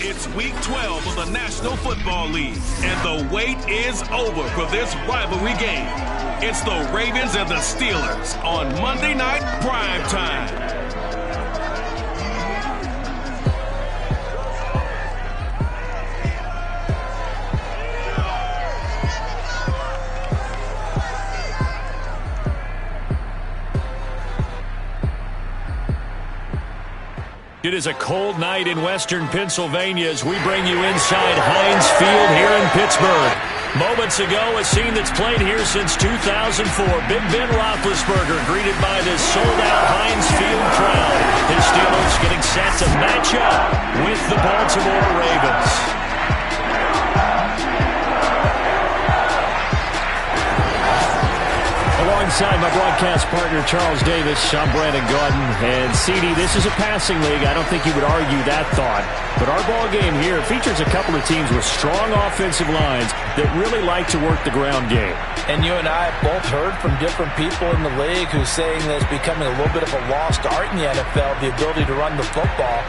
It's Week 12 of the National Football League, and the wait is over for this rivalry game. It's the Ravens and the Steelers on Monday Night Prime Time. It is a cold night in western Pennsylvania as we bring you inside Heinz Field here in Pittsburgh. Moments ago, a scene that's played here since 2004. Big Ben Roethlisberger greeted by this sold-out Heinz Field crowd. His Steelers getting set to match up with the Baltimore Ravens. Alongside my broadcast partner, Charles Davis, I'm Brandon Gaudin. And, CD, this is a passing league. I don't think you would argue that thought. But our ball game here features a couple of teams with strong offensive lines that really like to work the ground game. And you and I have both heard from different people in the league who's saying that it's becoming a little bit of a lost art in the NFL, the ability to run the football.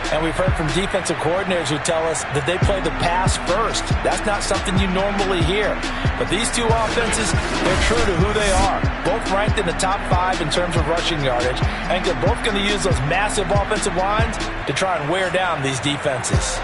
And we've heard from defensive coordinators who tell us that they play the pass first. That's not something you normally hear. But these two offenses, they're true to who they are. Both ranked in the top 5 in terms of rushing yardage. I think they're both going to use those massive offensive lines to try and wear down these defenses.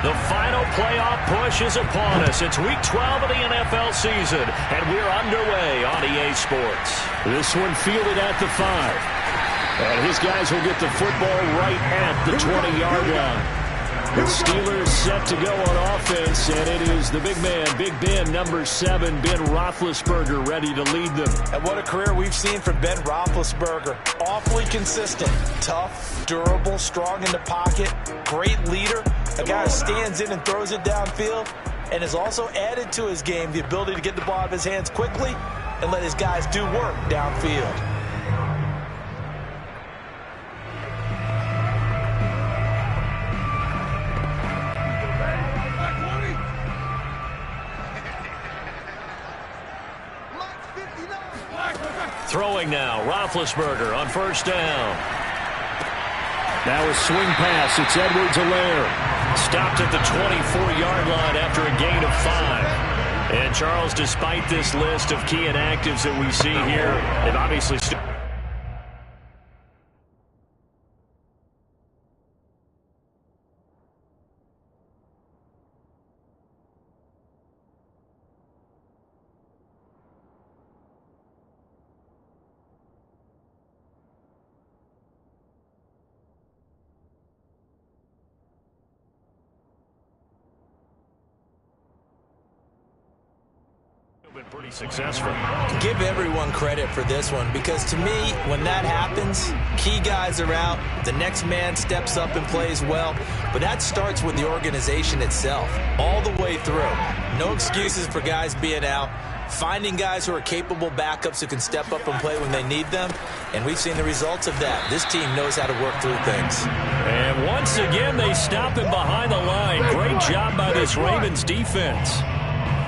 The final playoff push is upon us. It's Week 12 of the NFL season, and we're underway on EA Sports. This one fielded at the 5. And his guys will get the football right at the 20-yard line. The Steelers set to go on offense, and it is the big man, Big Ben, number 7, Ben Roethlisberger, ready to lead them. And what a career we've seen from Ben Roethlisberger. Awfully consistent, tough, durable, strong in the pocket, great leader, a guy who stands in and throws it downfield, and has also added to his game the ability to get the ball out of his hands quickly and let his guys do work downfield. Throwing now, Roethlisberger on first down. Now a swing pass. It's Edwards-Helaire. Stopped at the 24-yard line after a gain of 5. And Charles, despite this list of key inactives that we see here, they've obviously still... been pretty successful. Give everyone credit for this one, because to me, when that happens, key guys are out, the next man steps up and plays well, but that starts with the organization itself, all the way through. No excuses for guys being out, finding guys who are capable backups who can step up and play when they need them, and we've seen the results of that. This team knows how to work through things. And once again, they stop him behind the line. Great job by this Ravens defense.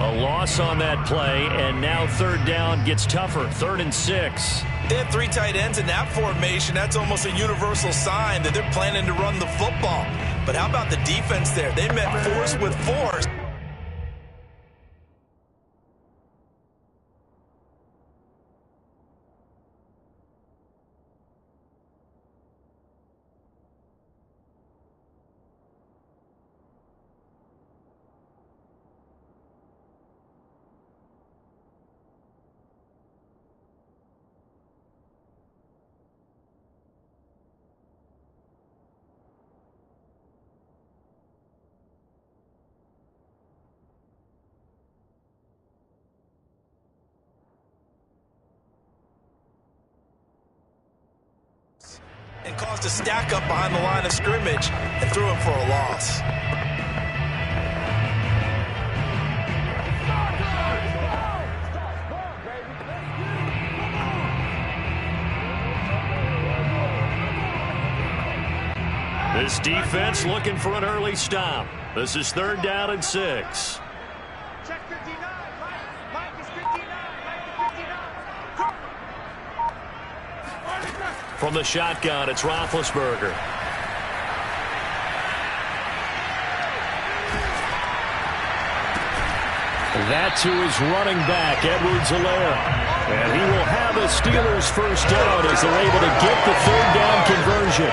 A loss on that play, and now third down gets tougher. 3rd and 6. They have 3 tight ends in that formation. That's almost a universal sign that they're planning to run the football. But how about the defense there? They met force with force. and caused a stack up behind the line of scrimmage and threw him for a loss. This defense looking for an early stop. This is 3rd down and 6. Check 59. Mike is 59. From the shotgun, it's Roethlisberger. That's who is running back, Edwards-Helaire. And he will have a Steelers first down as they're able to get the 3rd down conversion.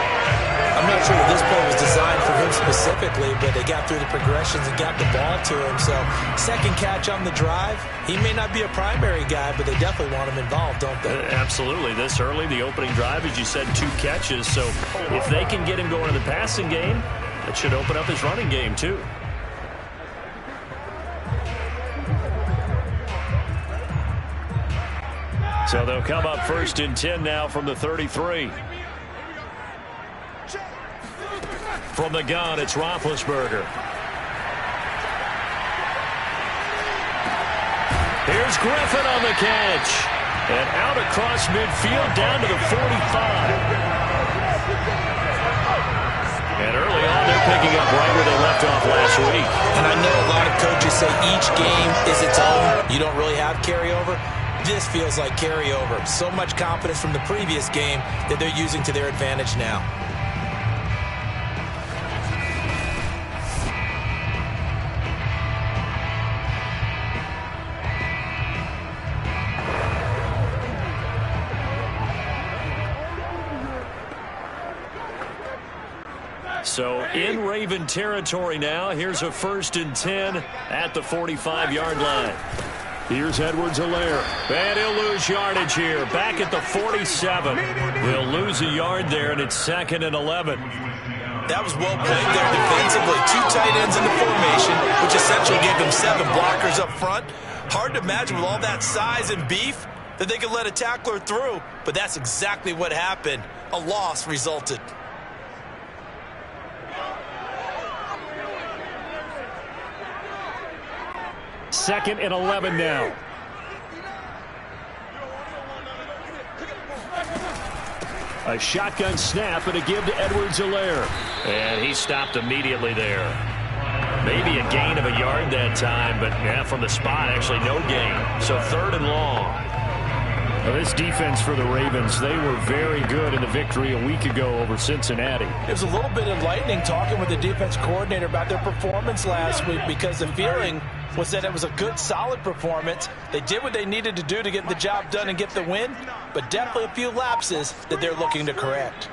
I'm not sure that this play was designed for him specifically, but they got through the progressions and got the ball to him. So, second catch on the drive. He may not be a primary guy, but they definitely want him involved, don't they? Absolutely. This early, the opening drive, as you said, 2 catches. So, if they can get him going in the passing game, it should open up his running game, too. So, they'll come up 1st and 10 now from the 33. From the gun, it's Roethlisberger. Here's Griffin on the catch. And out across midfield down to the 45. And early on, they're picking up right where they left off last week. And I know a lot of coaches say each game is its own. You don't really have carryover. This feels like carryover. So much confidence from the previous game that they're using to their advantage now. So in Raven territory now. Here's a 1st and 10 at the 45-yard line. Here's Edwards-Helaire. And he'll lose yardage here. Back at the 47. They'll lose a yard there, and it's 2nd and 11. That was well played there defensively. 2 tight ends in the formation, which essentially gave them 7 blockers up front. Hard to imagine with all that size and beef that they could let a tackler through, but that's exactly what happened. A loss resulted. Second and 11 now. A shotgun snap and a give to Edwards-Helaire. And he stopped immediately there. Maybe a gain of a yard that time, but yeah, from the spot, actually no gain. So 3rd and long. Now this defense for the Ravens, they were very good in the victory a week ago over Cincinnati. It was a little bit enlightening talking with the defense coordinator about their performance last week, because the feeling was that it was a good, solid performance. They did what they needed to do to get the job done and get the win, but definitely a few lapses that they're looking to correct.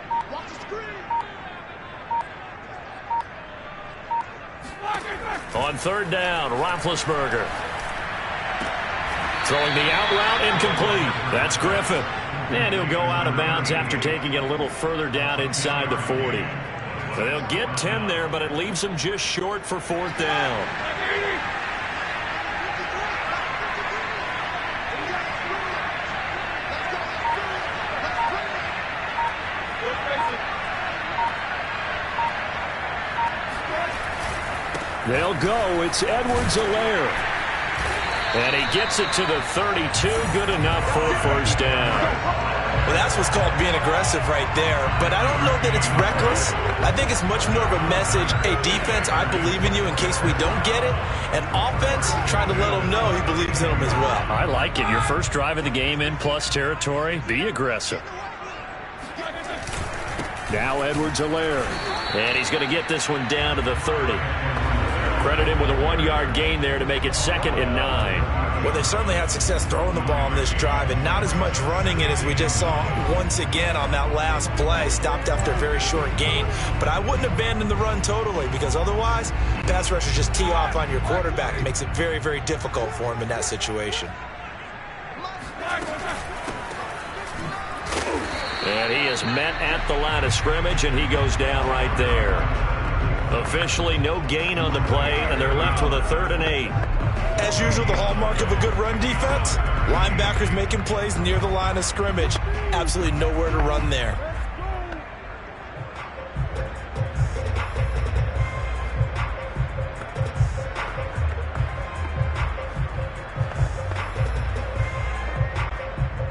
On 3rd down, Roethlisberger. Throwing the out route, incomplete. That's Griffin. And he'll go out of bounds after taking it a little further down inside the 40. So they'll get 10 there, but it leaves them just short for 4th down. They'll go. It's Edwards-Helaire. And he gets it to the 32. Good enough for a 1st down. Well, that's what's called being aggressive right there. But I don't know that it's reckless. I think it's much more of a message. Hey, defense, I believe in you in case we don't get it. And offense, trying to let him know he believes in them as well. I like it. Your first drive of the game in plus territory. Be aggressive. Now Edwards-Helaire. And he's going to get this one down to the 30. Credit him with a 1-yard gain there to make it 2nd and 9. Well, they certainly had success throwing the ball on this drive, and not as much running it as we just saw once again on that last play. Stopped after a very short gain. But I wouldn't abandon the run totally, because otherwise, pass rushers just tee off on your quarterback. It makes it very, very difficult for him in that situation. And he is met at the line of scrimmage, and he goes down right there. Officially no gain on the play, and they're left with a 3rd and 8. As usual, the hallmark of a good run defense, linebackers making plays near the line of scrimmage. Absolutely nowhere to run there.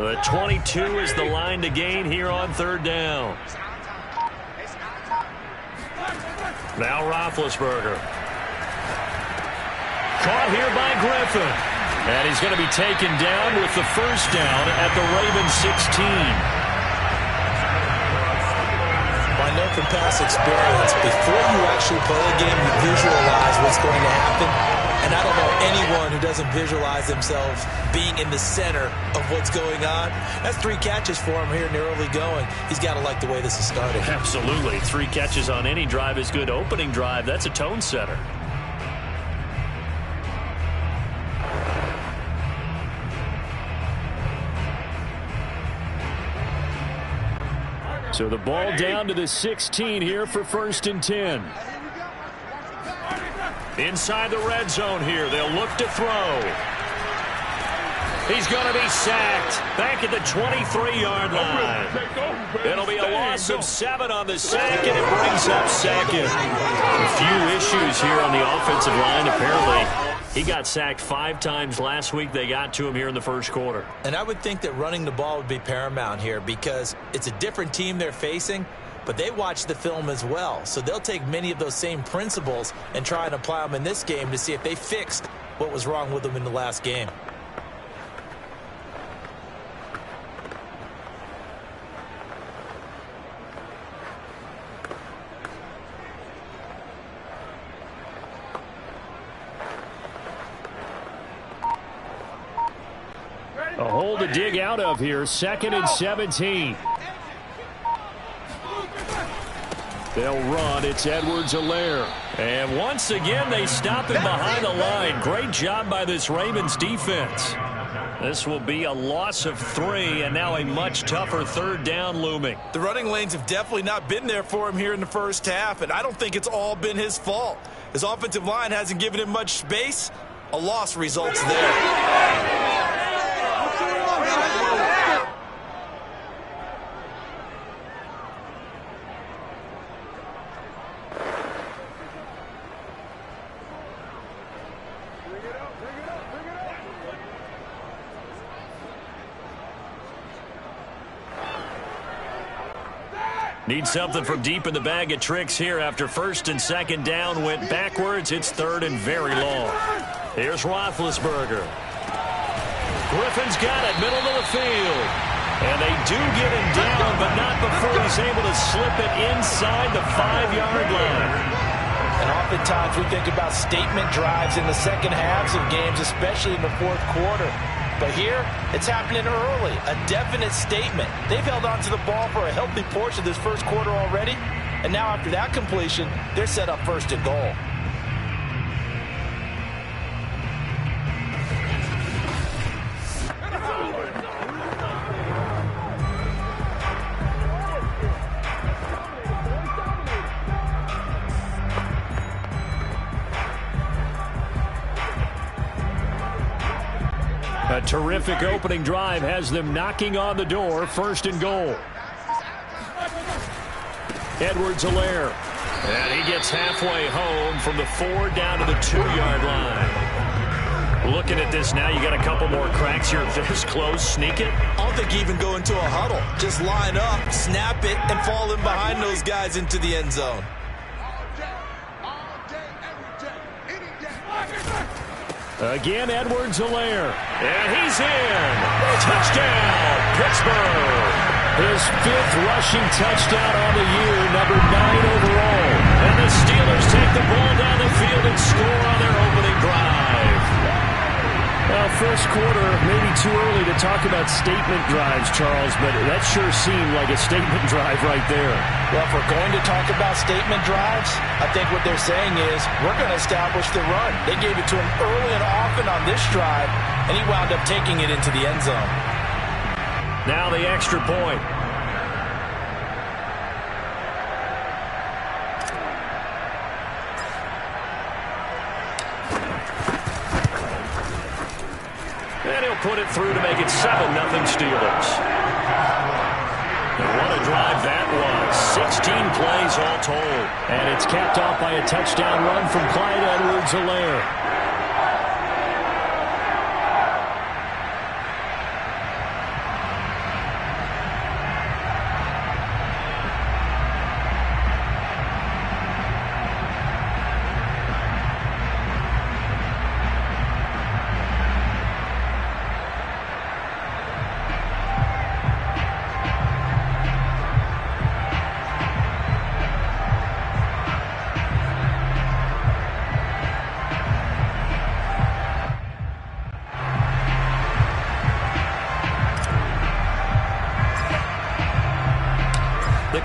The 22 is the line to gain here on third down. Now Roethlisberger. Caught here by Griffin. And he's going to be taken down with the first down at the Ravens 16. I know from past experience, before you actually play a game, you visualize what's going to happen. And I don't know anyone who doesn't visualize themselves being in the center of what's going on. That's 3 catches for him here in the early going. He's got to like the way this is starting. Absolutely. 3 catches on any drive is good. Opening drive, that's a tone setter. So the ball down to the 16 here for 1st and 10. Inside the red zone here. They'll look to throw. He's going to be sacked back at the 23-yard line. It'll be a loss of 7 on the sack, and it brings up 2nd. A few issues here on the offensive line, apparently. He got sacked 5 times last week. They got to him here in the first quarter. And I would think that running the ball would be paramount here because it's a different team they're facing, but they watch the film as well. So they'll take many of those same principles and try and apply them in this game to see if they fixed what was wrong with them in the last game. A hole to dig out of here. 2nd and 17. They'll run. It's Edwards-Helaire. And once again, they stop him behind the line. Great job by this Ravens defense. This will be a loss of 3, and now a much tougher 3rd down looming. The running lanes have definitely not been there for him here in the first half, and I don't think it's all been his fault. His offensive line hasn't given him much space. A loss results there. Need something from deep in the bag of tricks here after 1st and 2nd down went backwards. It's 3rd and very long. Here's Roethlisberger. Griffin's got it, middle of the field. And they do get him down, but not before he's able to slip it inside the 5-yard line. And oftentimes we think about statement drives in the second halves of games, especially in the 4th quarter. But here, it's happening early, a definite statement. They've held on to the ball for a healthy portion of this first quarter already, and now after that completion, they're set up 1st and goal. A terrific opening drive has them knocking on the door. 1st and goal. Edwards-Helaire. And he gets halfway home from the 4 down to the 2-yard line. Looking at this now, you got a couple more cracks here. This close, sneak it. I don't think you even go into a huddle. Just line up, snap it, and fall in behind those guys into the end zone. Again, Edwards-Helaire. And he's in. Touchdown, Pittsburgh. His 5th rushing touchdown on the year, number 9 overall. And the Steelers take the ball down the field and score on their opening drive. Well, first quarter, maybe too early to talk about statement drives, Charles, but that sure seemed like a statement drive right there. Well, if we're going to talk about statement drives, I think what they're saying is we're going to establish the run. They gave it to him early and often on this drive, and he wound up taking it into the end zone. Now the extra point. And he'll put it through to make it 7-0 Steelers. And what a drive that was. 16 plays all told. And it's capped off by a touchdown run from Clyde Edwards-Helaire.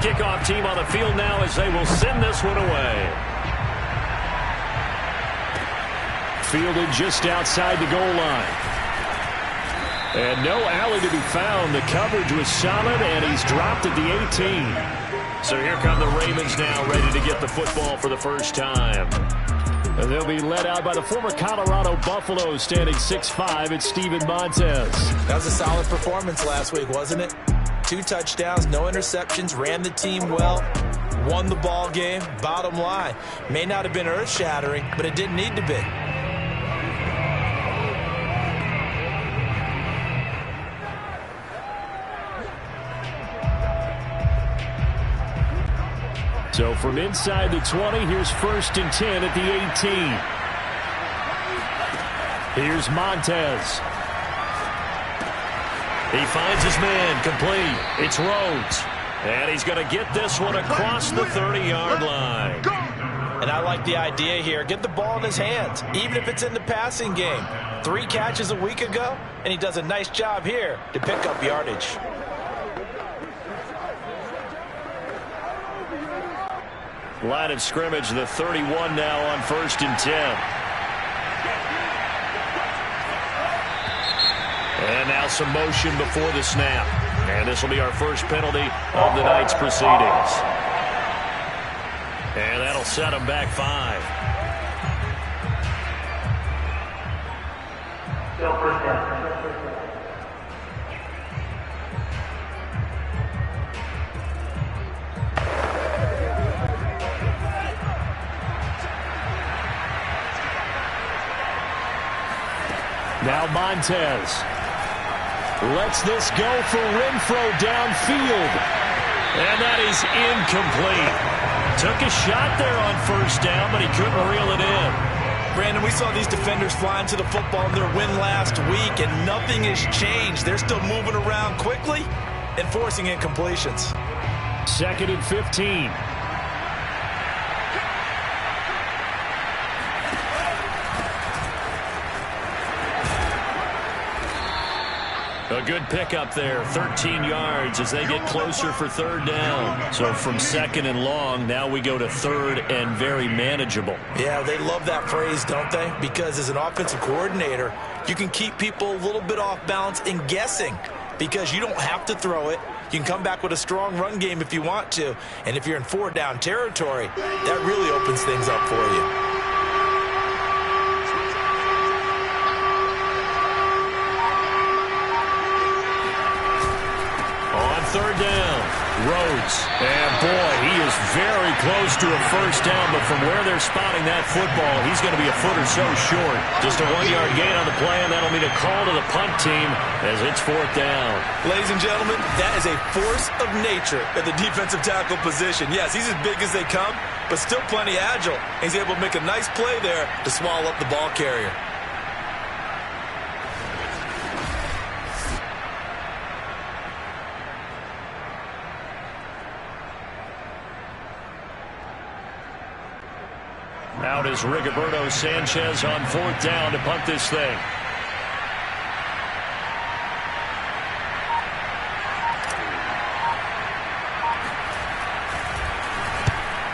kickoff team on the field now as they will send this one away. Fielded just outside the goal line. And no alley to be found. The coverage was solid, and he's dropped at the 18. So here come the Ravens now, ready to get the football for the first time. And they'll be led out by the former Colorado Buffalo, standing 6'5", it's Steven Montez. That was a solid performance last week, wasn't it? 2 touchdowns, no interceptions, ran the team well, won the ball game. Bottom line, may not have been earth-shattering, but it didn't need to be. So from inside the 20, here's 1st and 10 at the 18. Here's Montez. He finds his man, complete. It's Rhodes. And he's going to get this one across the 30-yard line. And I like the idea here. Get the ball in his hands, even if it's in the passing game. 3 catches a week ago, and he does a nice job here to pick up yardage. Line of scrimmage, the 31 now on 1st and 10. And now some motion before the snap. And this will be our first penalty of the night's proceedings. And that'll set him back 5. Still first down. Now Montez lets this go for Renfro downfield. And that is incomplete. Took a shot there on 1st down, but he couldn't reel it in. Brandon, we saw these defenders flying to the football in their win last week, and nothing has changed. They're still moving around quickly and forcing incompletions. 2nd and 15. A good pickup there, 13 yards as they get closer for 3rd down. So from 2nd and long, now we go to 3rd and very manageable. Yeah, they love that phrase, don't they? Because as an offensive coordinator, you can keep people a little bit off balance and guessing because you don't have to throw it. You can come back with a strong run game if you want to. And if you're in 4-down territory, that really opens things up for you. On 3rd down, Rhodes. And boy, he is very close to a 1st down, but from where they're spotting that football, he's going to be a foot or so short. Just a 1-yard gain on the play, and that'll mean a call to the punt team as it's 4th down. Ladies and gentlemen, that is a force of nature at the defensive tackle position. Yes, he's as big as they come, but still plenty agile. He's able to make a nice play there to swallow up the ball carrier. Out is Rigoberto Sanchez on 4th down to punt this thing.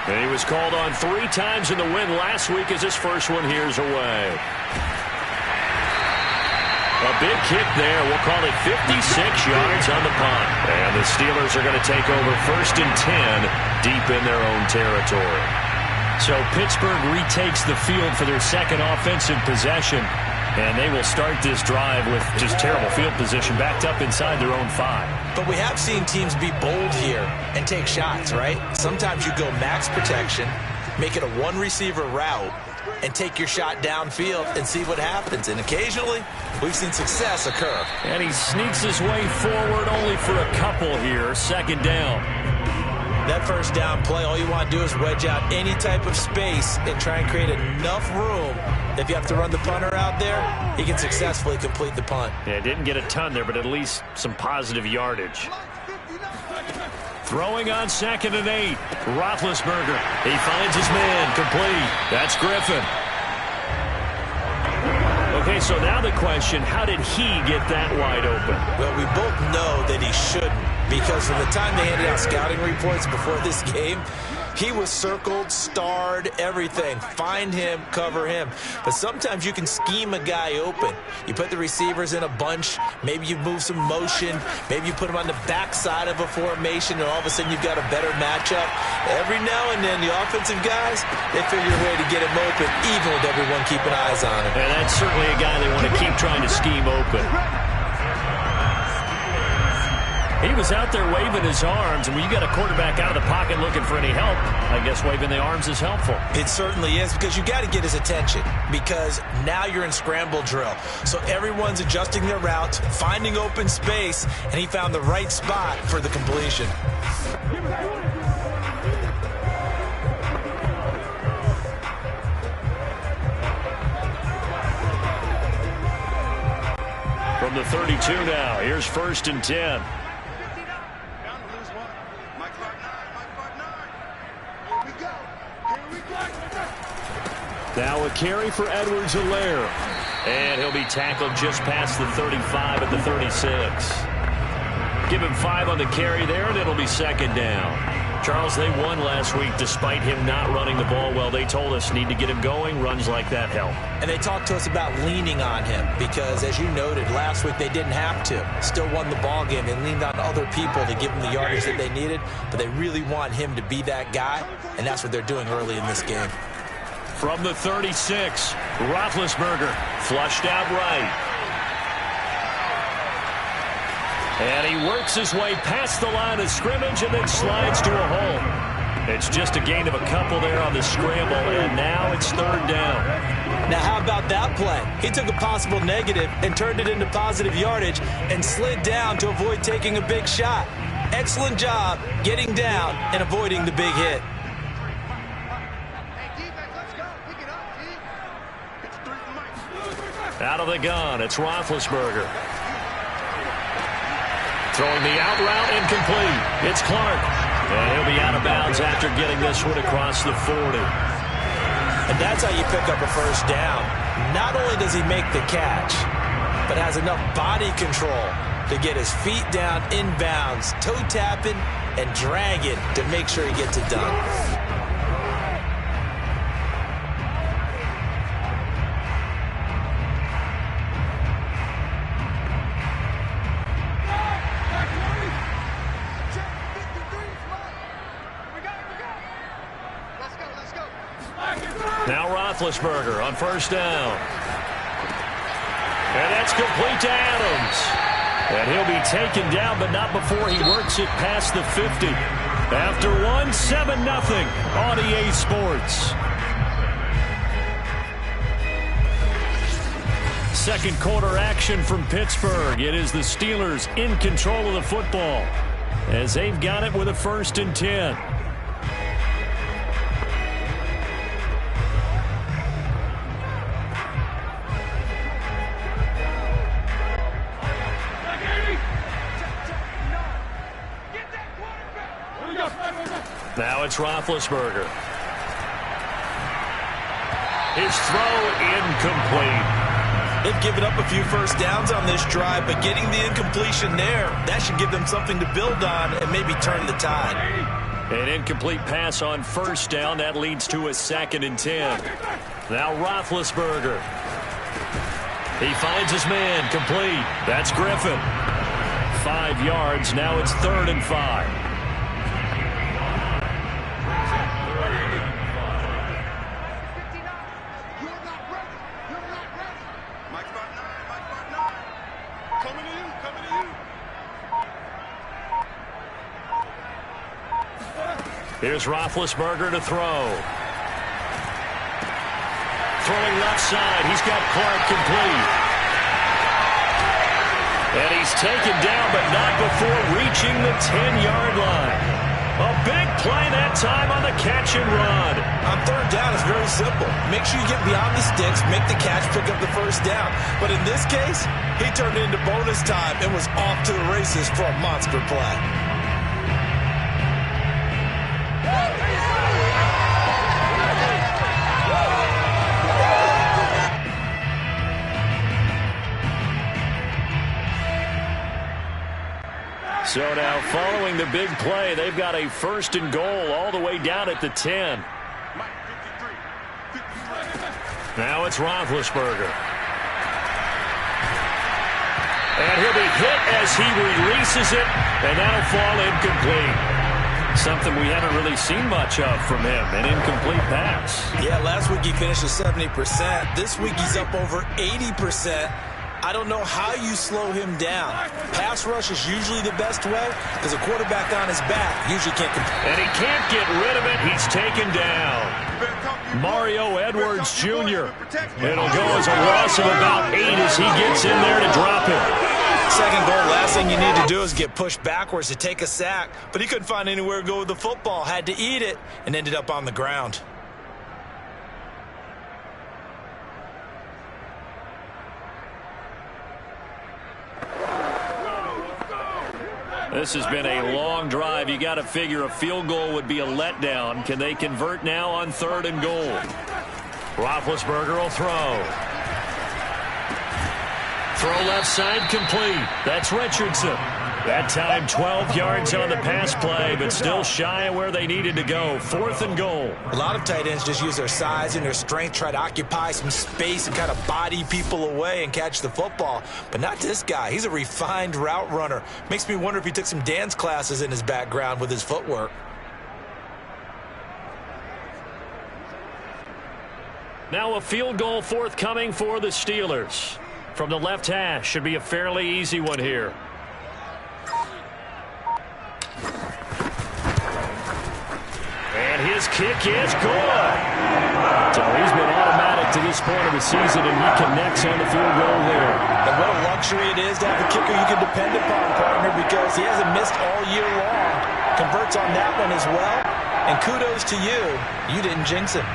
And he was called on 3 times in the win last week as his first one here's away. A big kick there. We'll call it 56 yards on the punt. And the Steelers are going to take over 1st and 10 deep in their own territory. So Pittsburgh retakes the field for their 2nd offensive possession. And they will start this drive with just terrible field position backed up inside their own 5. But we have seen teams be bold here and take shots, right? Sometimes you go max protection, make it a 1-receiver route, and take your shot downfield and see what happens. And occasionally, we've seen success occur. And he sneaks his way forward only for a couple here. 2nd down. That 1st down play, all you want to do is wedge out any type of space and try and create enough room. If you have to run the punter out there, he can successfully complete the punt. Yeah, didn't get a ton there, but at least some positive yardage. Throwing on 2nd and 8. Roethlisberger. He finds his man, complete. That's Griffin. Okay, so now the question, how did he get that wide open? Well, we both know that he shouldn't, because from the time they handed out scouting reports before this game, he was circled, starred, everything. Find him, cover him. But sometimes you can scheme a guy open. You put the receivers in a bunch. Maybe you move some motion. Maybe you put them on the backside of a formation, and all of a sudden you've got a better matchup. Every now and then, the offensive guys, they figure a way to get him open, even with everyone keeping eyes on him. And that's certainly a guy they want to keep trying to scheme open. He was out there waving his arms, and when you got a quarterback out of the pocket looking for any help, I guess waving the arms is helpful. It certainly is, because you got to get his attention, because now you're in scramble drill. So everyone's adjusting their routes, finding open space, and he found the right spot for the completion. From the 32 now, here's 1st and 10. Now a carry for Edwards-Helaire. And he'll be tackled just past the 35 at the 36. Give him 5 on the carry there, and it'll be 2nd down. Charles, they won last week despite him not running the ball well. They told us need to get him going. Runs like that help. And they talked to us about leaning on him because, as you noted, last week they didn't have to. Still won the ball game. They leaned on other people to give them the yardage that they needed, but they really want him to be that guy, and that's what they're doing early in this game. From the 36, Roethlisberger flushed out right. And he works his way past the line of scrimmage and then slides to a hole. It's just a gain of a couple there on the scramble, and now it's 3rd down. Now, how about that play? He took a possible negative and turned it into positive yardage and slid down to avoid taking a big shot. Excellent job getting down and avoiding the big hit. Out of the gun, it's Roethlisberger. Throwing the out route, incomplete. It's Clark. And he'll be out of bounds after getting this one across the 40. And that's how you pick up a 1st down. Not only does he make the catch, but has enough body control to get his feet down inbounds, toe tapping and dragging to make sure he gets it done. Now Roethlisberger on 1st down. And that's complete to Adams. And he'll be taken down, but not before he works it past the 50. After 1, 7-0 on EA Sports. 2nd quarter action from Pittsburgh. It is the Steelers in control of the football as they've got it with a 1st and 10. Now it's Roethlisberger. His throw incomplete. They've given up a few 1st downs on this drive, but getting the incompletion there, that should give them something to build on and maybe turn the tide. An incomplete pass on 1st down. That leads to a 2nd and 10. Now Roethlisberger. He finds his man, complete. That's Griffin. 5 yards. Now it's 3rd and 5. Here's Roethlisberger to throw. Throwing left side. He's got Clark complete. And he's taken down, but not before reaching the 10-yard line. A big play that time on the catch and run. On 3rd down, it's very simple. Make sure you get beyond the sticks, make the catch, pick up the 1st down. But in this case, he turned it into bonus time and was off to the races for a monster play. So now following the big play, they've got a 1st and goal all the way down at the 10. Now it's Roethlisberger. And he'll be hit as he releases it, and that'll fall incomplete. Something we haven't really seen much of from him, an incomplete pass. Yeah, last week he finished at 70%. This week he's up over 80%. I don't know how you slow him down. Pass rush is usually the best way because a quarterback on his back usually can't compete. And he can't get rid of it. He's taken down. Mario Edwards Jr. It'll go as a loss of about 8 as he gets in there to drop it. Second goal, last thing you need to do is get pushed backwards to take a sack. But he couldn't find anywhere to go with the football. Had to eat it and ended up on the ground. This has been a long drive. You got to figure a field goal would be a letdown. Can they convert now on 3rd and goal? Roethlisberger will throw. Throw left side complete. That's Richardson. That time 12 yards on the pass play, but still shy of where they needed to go. 4th and goal. A lot of tight ends just use their size and their strength, try to occupy some space and kind of body people away and catch the football. But not this guy. He's a refined route runner. Makes me wonder if he took some dance classes in his background with his footwork. Now a field goal forthcoming for the Steelers. From the left hash, should be a fairly easy one here. And his kick is good. So he's been automatic to this point of the season, and he connects on the field goal there. And what a luxury it is to have a kicker you can depend upon, partner, because he hasn't missed all year long. Converts on that one as well. And kudos to you. You didn't jinx him.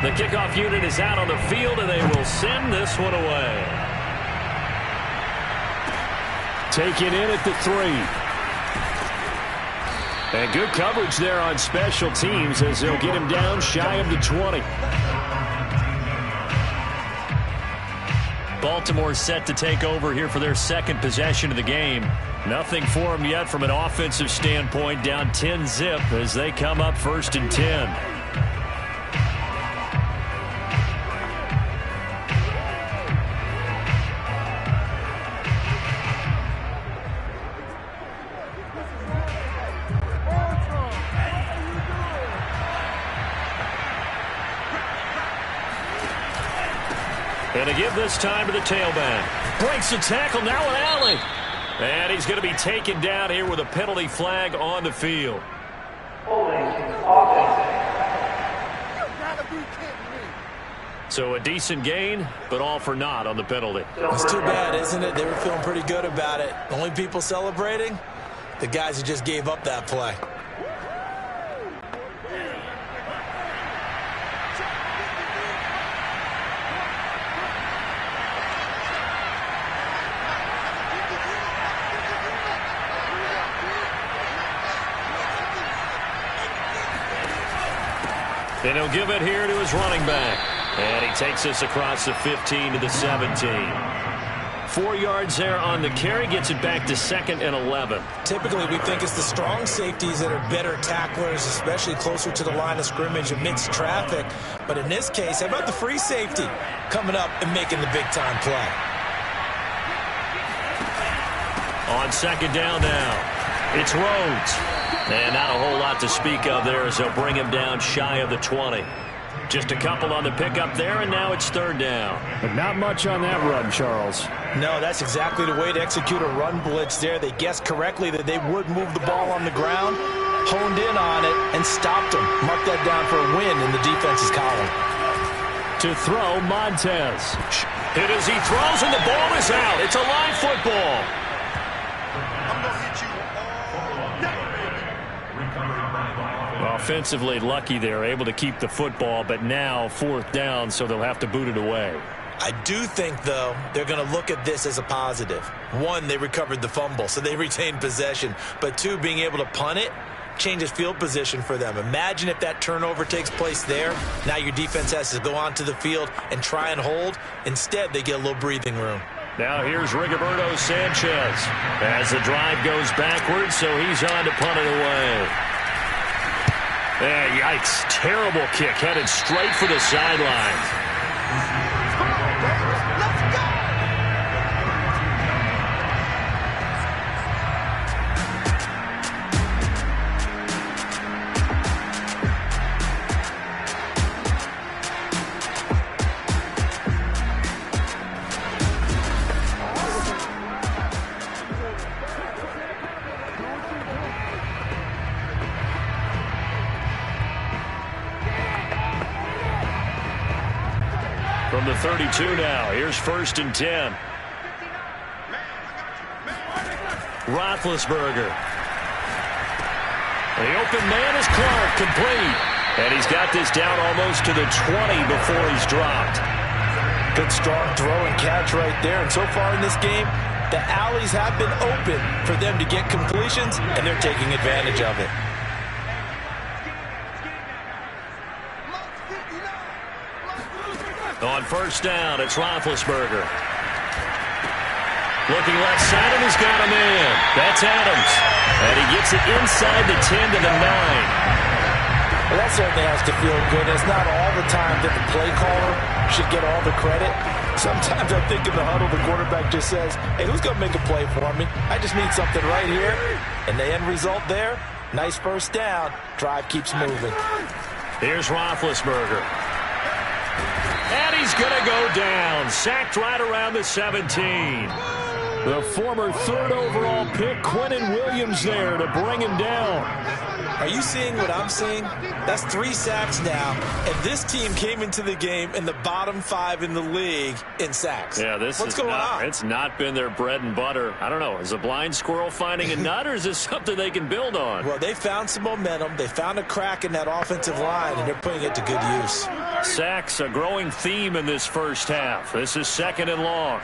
The kickoff unit is out on the field, and they will send this one away. Take it in at the 3. And good coverage there on special teams as they'll get him down shy of the 20. Baltimore set to take over here for their 2nd possession of the game. Nothing for them yet from an offensive standpoint, down 10-zip as they come up 1st and 10. And to give this time to the tailback. Breaks the tackle, now an alley. And he's going to be taken down here with a penalty flag on the field. So a decent gain, but all for naught on the penalty. It's too bad, isn't it? They were feeling pretty good about it. Only people celebrating? The guys who just gave up that play. And he'll give it here to his running back. And he takes us across the 15 to the 17. 4 yards there on the carry, gets it back to 2nd and 11. Typically, we think it's the strong safeties that are better tacklers, especially closer to the line of scrimmage amidst traffic. But in this case, how about the free safety coming up and making the big-time play? On 2nd down now, it's Rhodes. And not a whole lot to speak of there as they'll bring him down shy of the 20. Just a couple on the pickup there, and now it's 3rd down. But not much on that run, Charles. No, that's exactly the way to execute a run blitz there. They guessed correctly that they would move the ball on the ground, honed in on it, and stopped them. Mark that down for a win in the defense's column. To throw, Montez. Hit as he throws, and the ball is out. It's a live football. Offensively lucky they're able to keep the football, but now 4th down, so they'll have to boot it away. I do think, though, they're going to look at this as a positive. 1, they recovered the fumble, so they retained possession. But 2, being able to punt it changes field position for them. Imagine if that turnover takes place there. Now your defense has to go onto the field and try and hold. Instead, they get a little breathing room. Now here's Rigoberto Sanchez as the drive goes backwards, so he's on to punt it away. Yikes. Terrible kick headed straight for the sidelines. From the 32 now, here's 1st and 10. Roethlisberger. The open man is Clark, complete. And he's got this down almost to the 20 before he's dropped. Good strong throw and catch right there. And so far in this game, the alleys have been open for them to get completions, and they're taking advantage of it. On 1st down, it's Roethlisberger. Looking left side, and he's got a man. That's Adams. And he gets it inside the 10 to the 9. Well, that certainly has to feel good. It's not all the time that the play caller should get all the credit. Sometimes I think in the huddle, the quarterback just says, hey, who's going to make a play for me? I just need something right here. And the end result there, nice 1st down. Drive keeps moving. Here's Roethlisberger. And he's going to go down. Sacked right around the 17. The former 3rd overall pick, Quinnen Williams, there to bring him down. Are you seeing what I'm seeing? That's 3 sacks now, and this team came into the game in the bottom 5 in the league in sacks. Yeah, What's going on? It's not been their bread and butter. I don't know. Is a blind squirrel finding a nut, or is this something they can build on? Well, they found some momentum. They found a crack in that offensive line, and they're putting it to good use. Sacks, a growing theme in this 1st half. This is 2nd and long.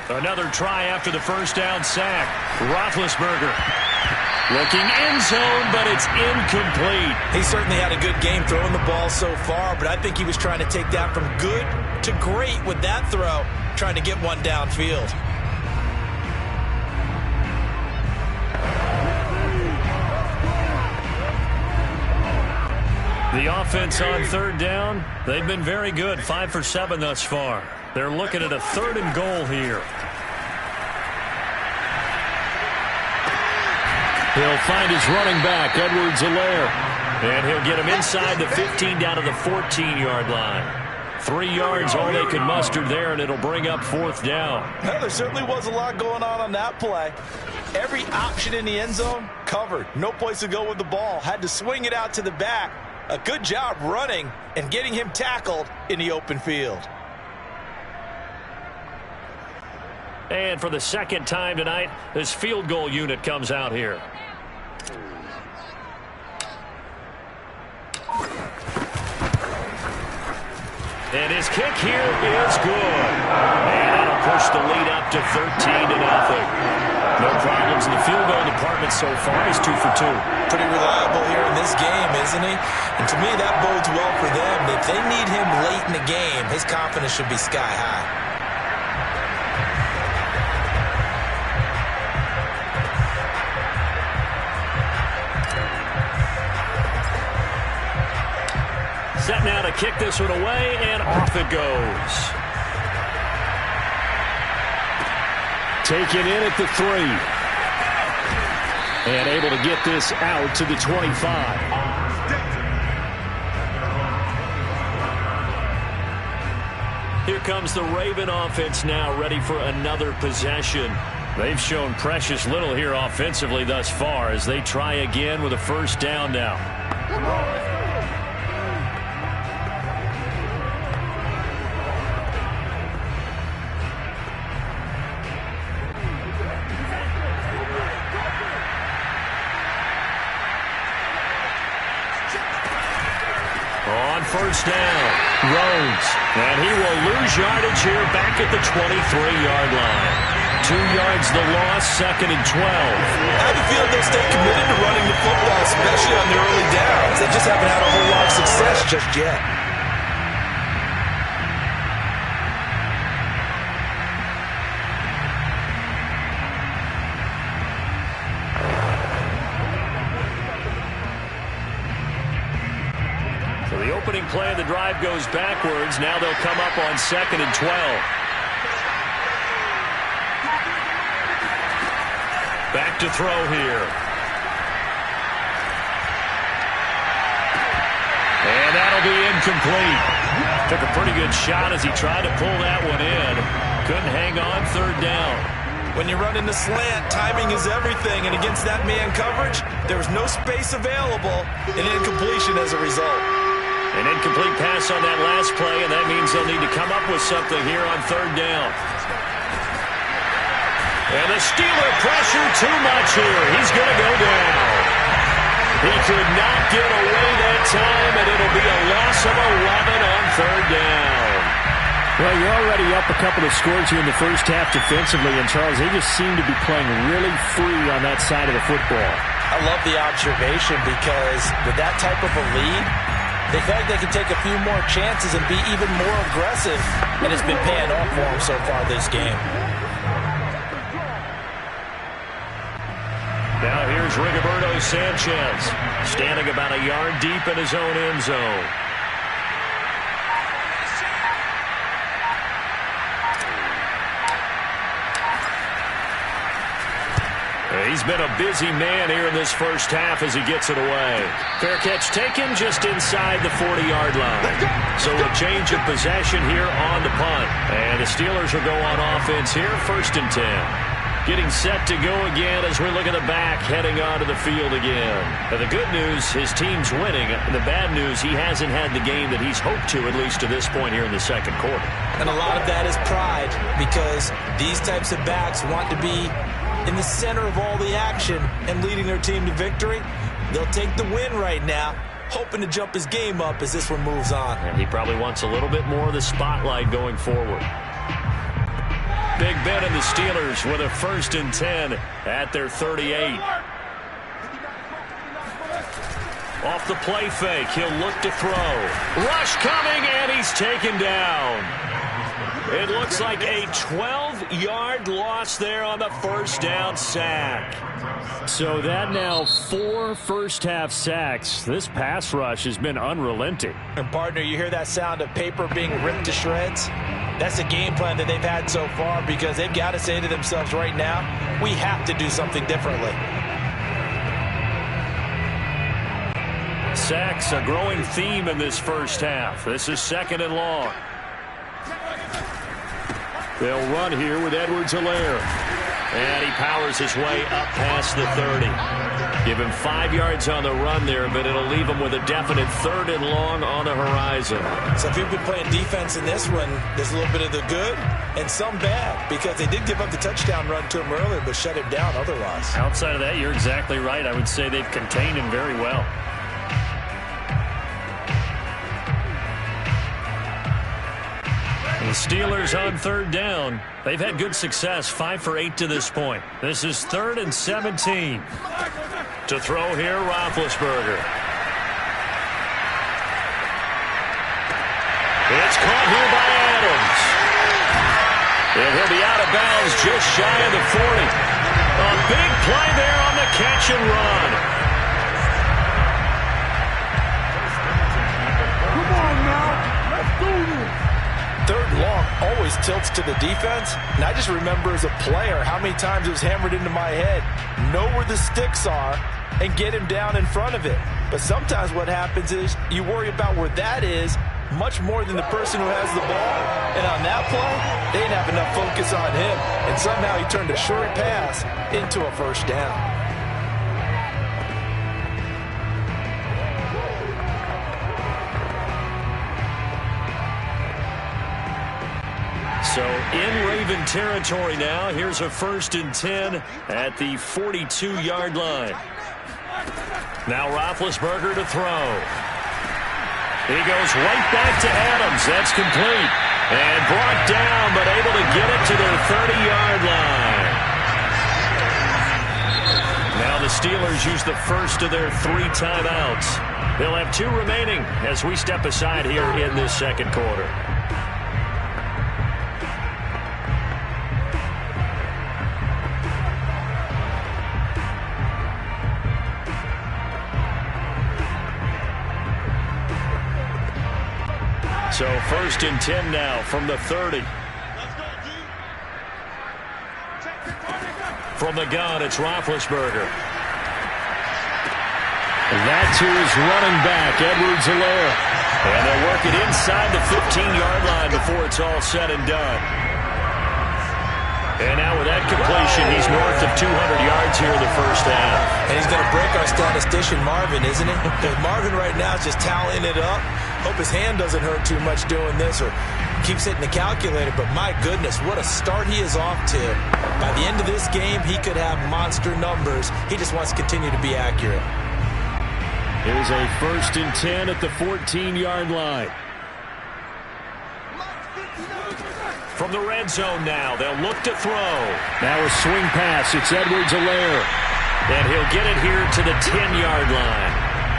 Another try after the 1st down sack. Roethlisberger looking end zone, but it's incomplete. He certainly had a good game throwing the ball so far, but I think he was trying to take that from good to great with that throw, trying to get one downfield. The offense on 3rd down, they've been very good, 5 for 7 thus far. They're looking at a 3rd and goal here. He'll find his running back, Edwards-Helaire. And he'll get him inside the 15 down to the 14-yard line. 3 yards, all they could muster there, and it'll bring up 4th down. Well, there certainly was a lot going on that play. Every option in the end zone covered. No place to go with the ball. Had to swing it out to the back. A good job running and getting him tackled in the open field. And for the 2nd time tonight, this field goal unit comes out here. And his kick here is good. And that'll push the lead up to 13-0. No problems in the field goal department so far. He's 2 for 2. Pretty reliable here in this game, isn't he? And to me, that bodes well for them. If they need him late in the game, his confidence should be sky high. Set now to kick this one away, and off it goes. Taken in at the 3. And able to get this out to the 25. Here comes the Raven offense now, ready for another possession. They've shown precious little here offensively thus far as they try again with a 1st down now. On 1st down, Rhodes. And he will lose yardage here back at the 23-yard line. 2 yards the loss, 2nd and 12. I have a feeling they'll stay committed to running the football just haven't had a whole lot of success just yet. So the opening play of the drive goes backwards. Now they'll come up on 2nd and 12. Back to throw here. And that'll be incomplete. Took a pretty good shot as he tried to pull that one in. Couldn't hang on 3rd down. When you run into slant, timing is everything, and against that man coverage, there was no space available, and incompletion as a result. An incomplete pass on that last play, and that means they'll need to come up with something here on 3rd down. And the Steeler pressure too much here. He's going to go down. He could not get away that time, and it'll be a loss of 11 on 3rd down. Well, you're already up a couple of scores here in the first half defensively, and Charles, they just seem to be playing really free on that side of the football. I love the observation because with that type of a lead, they feel like they can take a few more chances and be even more aggressive, and it's been paying off for them so far this game. Now here's Rigoberto Sanchez, standing about a yard deep in his own end zone. He's been a busy man here in this first half as he gets it away. Fair catch taken just inside the 40-yard line. So a change of possession here on the punt. And the Steelers will go on offense here, 1st and 10. Getting set to go again as we look at the back, heading onto the field again. And the good news, his team's winning. The bad news, he hasn't had the game that he's hoped to, at least to this point here in the 2nd quarter. And a lot of that is pride, because these types of backs want to be in the center of all the action and leading their team to victory. They'll take the win right now, hoping to jump his game up as this one moves on. And he probably wants a little bit more of the spotlight going forward. Big Ben and the Steelers with a 1st and 10 at their 38. Off the play fake, he'll look to throw. Rush coming, and he's taken down. It looks like a 12-yard loss there on the 1st down sack. So that now 4 first-half sacks. This pass rush has been unrelenting. And, partner, you hear that sound of paper being ripped to shreds? That's a game plan that they've had so far, because they've got to say to themselves right now, we have to do something differently. Sacks, a growing theme in this first half. This is 2nd and long. They'll run here with Edwards-Helaire. And he powers his way up past the 30. Give him 5 yards on the run there, but it'll leave him with a definite 3rd and long on the horizon. So if you've been playing defense in this one, there's a little bit of the good and some bad, because they did give up the touchdown run to him earlier, but shut him down otherwise. Outside of that, you're exactly right. I would say they've contained him very well. The Steelers on 3rd down. They've had good success, 5 for 8 to this point. This is 3rd and 17. To throw here, Roethlisberger. It's caught here by Adams. And he'll be out of bounds just shy of the 40. A big play there on the catch and run. Come on now. Let's do this. 3rd and long always tilts to the defense. And I just remember as a player how many times it was hammered into my head. Know where the sticks are and get him down in front of it. But sometimes what happens is you worry about where that is much more than the person who has the ball. And on that play, they didn't have enough focus on him. And somehow he turned a short pass into a 1st down. So in Raven territory now. Here's a 1st and 10 at the 42-yard line. Now Roethlisberger to throw. He goes right back to Adams. That's complete. And brought down, but able to get it to their 30-yard line. Now the Steelers use the first of their 3 timeouts. They'll have 2 remaining as we step aside here in this second quarter. So 1st and 10 now from the 30. From the gun, it's Roethlisberger. And that's who is running back, Edwards-Helaire. And they'll work it inside the 15-yard line before it's all said and done. And now with that completion, he's north of 200 yards here in the first half. And he's going to break our statistician, Marvin, isn't he? Marvin right now is just tallying it up. Hope his hand doesn't hurt too much doing this or keeps hitting the calculator. But my goodness, what a start he is off to. By the end of this game, he could have monster numbers. He just wants to continue to be accurate. Here's a 1st and 10 at the 14-yard line. From the red zone now, they'll look to throw. Now a swing pass. It's Edwards-Helaire. And he'll get it here to the 10-yard line.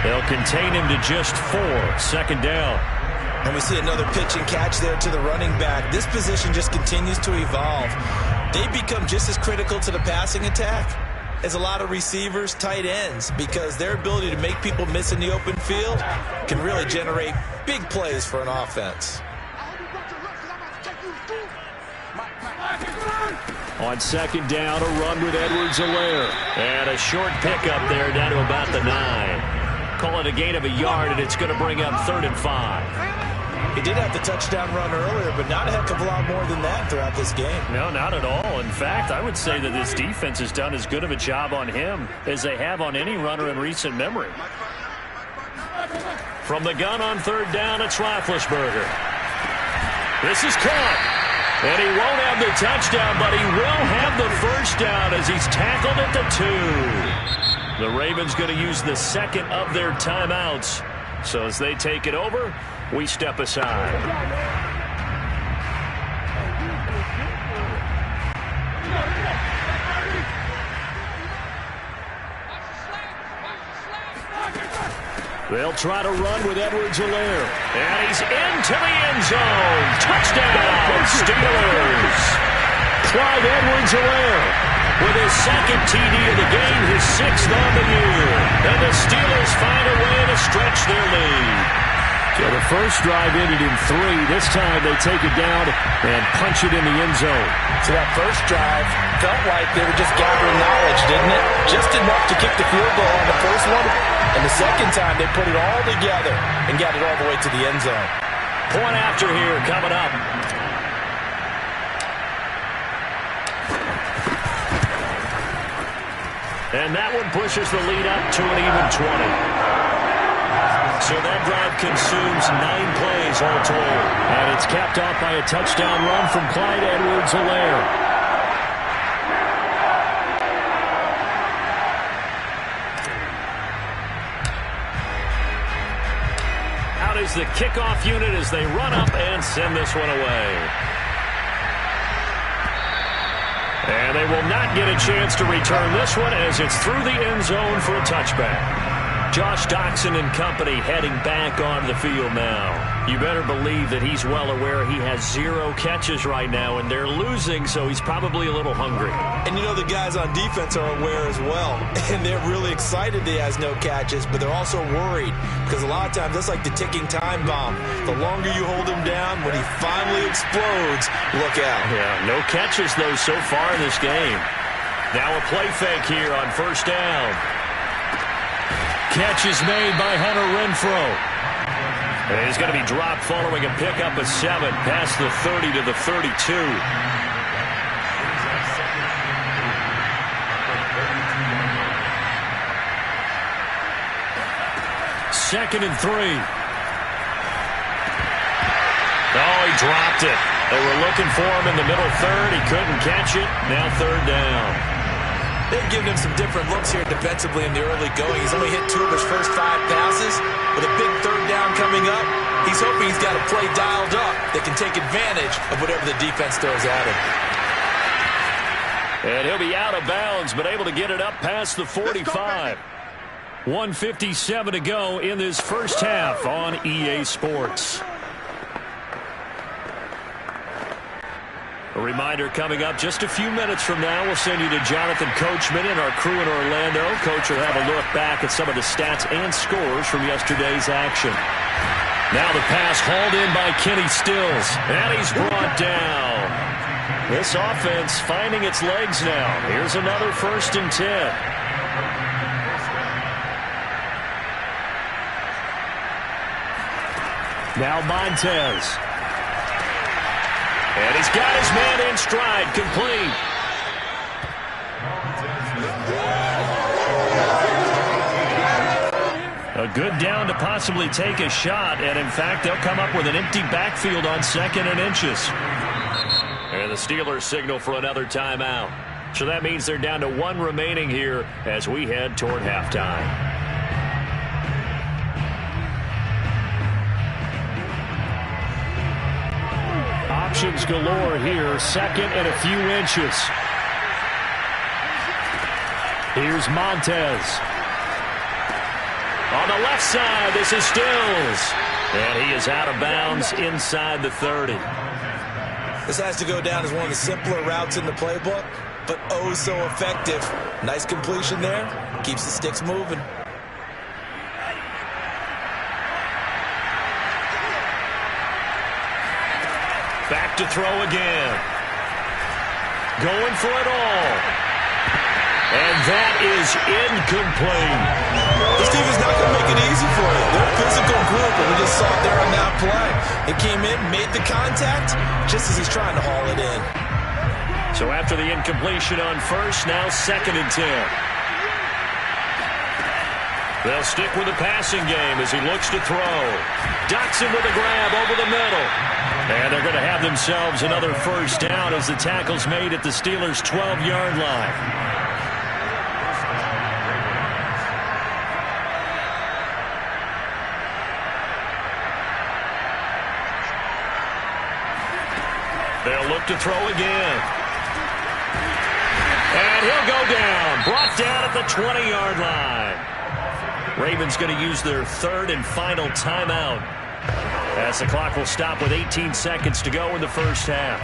They'll contain him to just 4. 2nd down. And we see another pitch and catch there to the running back. This position just continues to evolve. They become just as critical to the passing attack as a lot of receivers, tight ends, because their ability to make people miss in the open field can really generate big plays for an offense. On 2nd down, a run with Edwards-Helaire. And a short pickup there down to about the 9. Call it a gain of a yard, and it's going to bring up 3rd and 5. He did have the touchdown run earlier, but not a heck of a lot more than that throughout this game. No, not at all. In fact, I would say that this defense has done as good of a job on him as they have on any runner in recent memory. From the gun on 3rd down, it's Roethlisberger. This is caught. And he won't have the touchdown, but he will have the 1st down as he's tackled at the 2. The Ravens going to use the 2nd of their timeouts. So as they take it over, we step aside. They'll try to run with Edwards-Helaire. And he's into the end zone. Touchdown, Steelers. Clyde Edwards-Helaire with his 2nd TD of the game, his 6th on the year. And the Steelers find a way to stretch their lead. So the first drive ended in 3. This time they take it down and punch it in the end zone. So that first drive felt like they were just gathering knowledge, didn't it? Just enough to kick the field goal on the first one. And the second time they put it all together and got it all the way to the end zone. Point after here coming up. And that one pushes the lead up to an even 20. So that drive consumes 9 plays all told. And it's capped off by a touchdown run from Clyde Edwards-Helaire. Out is the kickoff unit as they run up and send this one away. And they will not get a chance to return this one as it's through the end zone for a touchback. Josh Doctson and company heading back onto the field now. You better believe that he's well aware he has 0 catches right now, and they're losing, so he's probably a little hungry. And you know the guys on defense are aware as well. And they're really excited that he has no catches, but they're also worried because a lot of times that's like the ticking time bomb. The longer you hold him down, when he finally explodes, look out. Yeah, no catches, though, so far in this game. Now a play fake here on 1st down. Catch is made by Hunter Renfrow. And he's going to be dropped following a pickup of 7 past the 30 to the 32. 2nd and 3. Oh, he dropped it. They were looking for him in the middle 3rd. He couldn't catch it. Now 3rd down. They've given him some different looks here defensively in the early going. He's only hit 2 of his first 5 passes. With a big 3rd down coming up, he's hoping he's got a play dialed up that can take advantage of whatever the defense throws at him. And he'll be out of bounds, but able to get it up past the 45. 1:57 to go in this first half on EA Sports. A reminder coming up just a few minutes from now. We'll send you to Jonathan Coachman and our crew in Orlando. Coach will have a look back at some of the stats and scores from yesterday's action. Now the pass hauled in by Kenny Stills. And he's brought down. This offense finding its legs now. Here's another 1st and 10. Now Montez. And he's got his man in stride, complete. A good down to possibly take a shot, and in fact, they'll come up with an empty backfield on 2nd and inches. And the Steelers signal for another timeout. So that means they're down to 1 remaining here as we head toward halftime. Options galore here. 2nd and a few inches. Here's Montez. On the left side, this is Stills. And he is out of bounds inside the 30. This has to go down as one of the simpler routes in the playbook, but oh so effective. Nice completion there. Keeps the sticks moving. Back to throw again. Going for it all. And that is incomplete. This team is not going to make it easy for you. They're a physical group, and we just saw it there on that play. They came in, made the contact, just as he's trying to haul it in. So after the incompletion on 1st, now 2nd and 10. They'll stick with the passing game as he looks to throw. Dotson with a grab over the middle. And they're going to have themselves another 1st down as the tackle's made at the Steelers' 12-yard line. They'll look to throw again. And he'll go down. Brought down at the 20-yard line. Ravens going to use their 3rd and final timeout as the clock will stop with 18 seconds to go in the first half.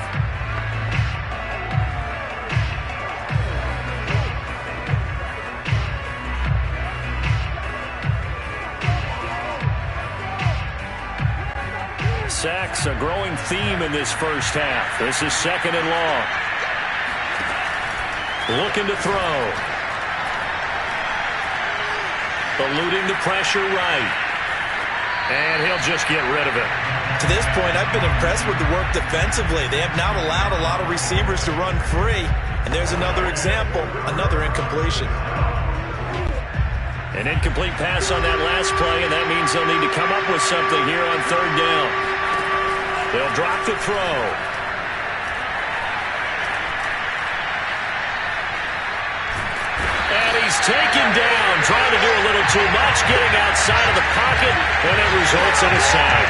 Sacks a growing theme in this first half. This is 2nd and long. Looking to throw. Eluding the pressure right. And he'll just get rid of it. To this point, I've been impressed with the work defensively. They have not allowed a lot of receivers to run free. And there's another example, another incompletion. An incomplete pass on that last play, and that means they'll need to come up with something here on 3rd down. They'll drop the throw. And he's taken down, trying to do a little too much, getting outside of the pocket, and it results in a sack.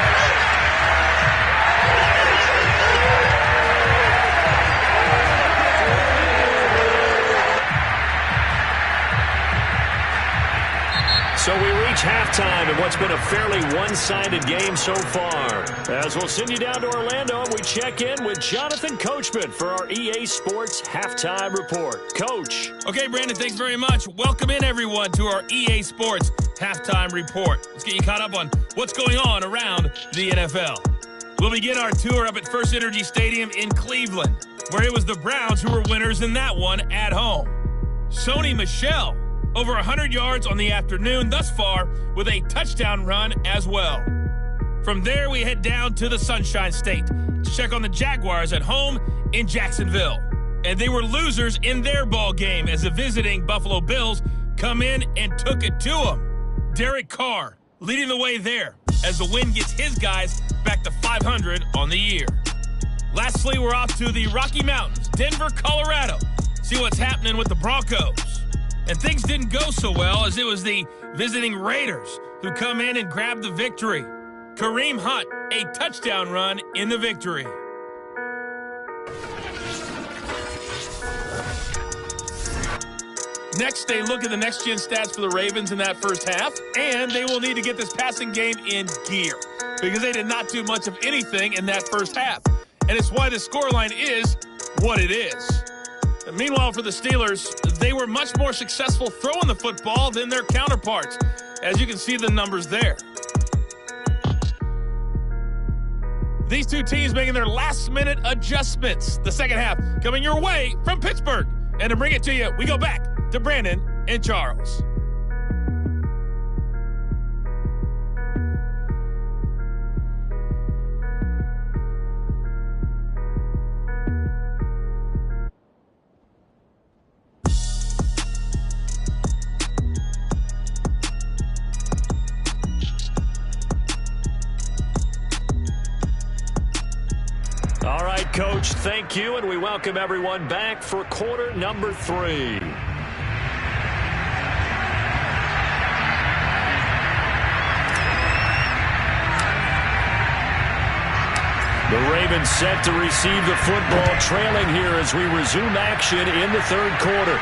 So we reach halftime in what's been a fairly one-sided game so far. As we'll send you down to Orlando, and we check in with Jonathan Coachman for our EA Sports Halftime Report. Coach. Okay, Brandon, thanks very much. Welcome in, everyone, to our EA Sports Halftime Report. Let's get you caught up on what's going on around the NFL. We'll begin our tour up at First Energy Stadium in Cleveland, where it was the Browns who were winners in that one at home. Sony Michel, over 100 yards on the afternoon thus far with a touchdown run as well. From there, we head down to the Sunshine State to check on the Jaguars at home in Jacksonville. And they were losers in their ball game as the visiting Buffalo Bills come in and took it to them. Derek Carr leading the way there as the win gets his guys back to 500 on the year. Lastly, we're off to the Rocky Mountains, Denver, Colorado. See what's happening with the Broncos. And things didn't go so well as it was the visiting Raiders who come in and grab the victory. Kareem Hunt, a touchdown run in the victory. Next, they look at the next-gen stats for the Ravens in that first half, and they will need to get this passing game in gear because they did not do much of anything in that first half. And it's why the scoreline is what it is. And meanwhile, for the Steelers, they were much more successful throwing the football than their counterparts, as you can see the numbers there. These two teams making their last-minute adjustments. The second half coming your way from Pittsburgh. And to bring it to you, we go back to Brandon and Charles. All right, Coach, thank you, and we welcome everyone back for quarter number 3. The Ravens set to receive the football, trailing here as we resume action in the third quarter.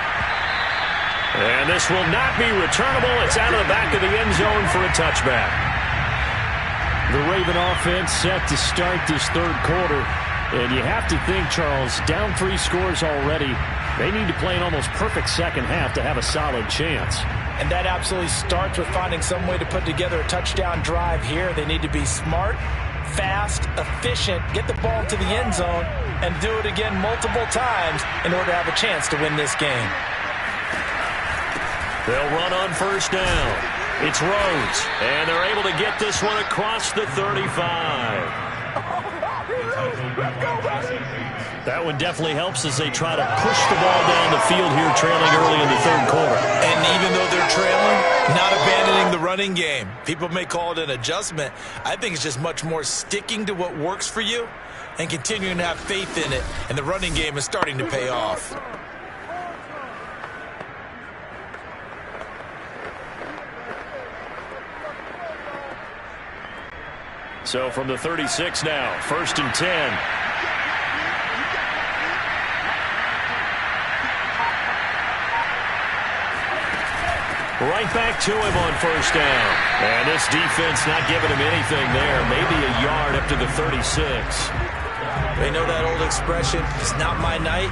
And this will not be returnable. It's out of the back of the end zone for a touchback. The Raven offense set to start this third quarter. And you have to think, Charles, down 3 scores already. They need to play an almost perfect second half to have a solid chance. And that absolutely starts with finding some way to put together a touchdown drive here. They need to be smart, fast, efficient, get the ball to the end zone, and do it again multiple times in order to have a chance to win this game. They'll run on first down. It's Rhodes, and they're able to get this one across the 35. That one definitely helps as they try to push the ball down the field here, trailing early in the third quarter. And even though they're trailing, not abandoning the running game. People may call it an adjustment. I think it's just much more sticking to what works for you and continuing to have faith in it. And the running game is starting to pay off. So from the 36 now, 1st and 10. Right back to him on first down. And this defense not giving him anything there. Maybe a yard up to the 36. They know that old expression, it's not my night.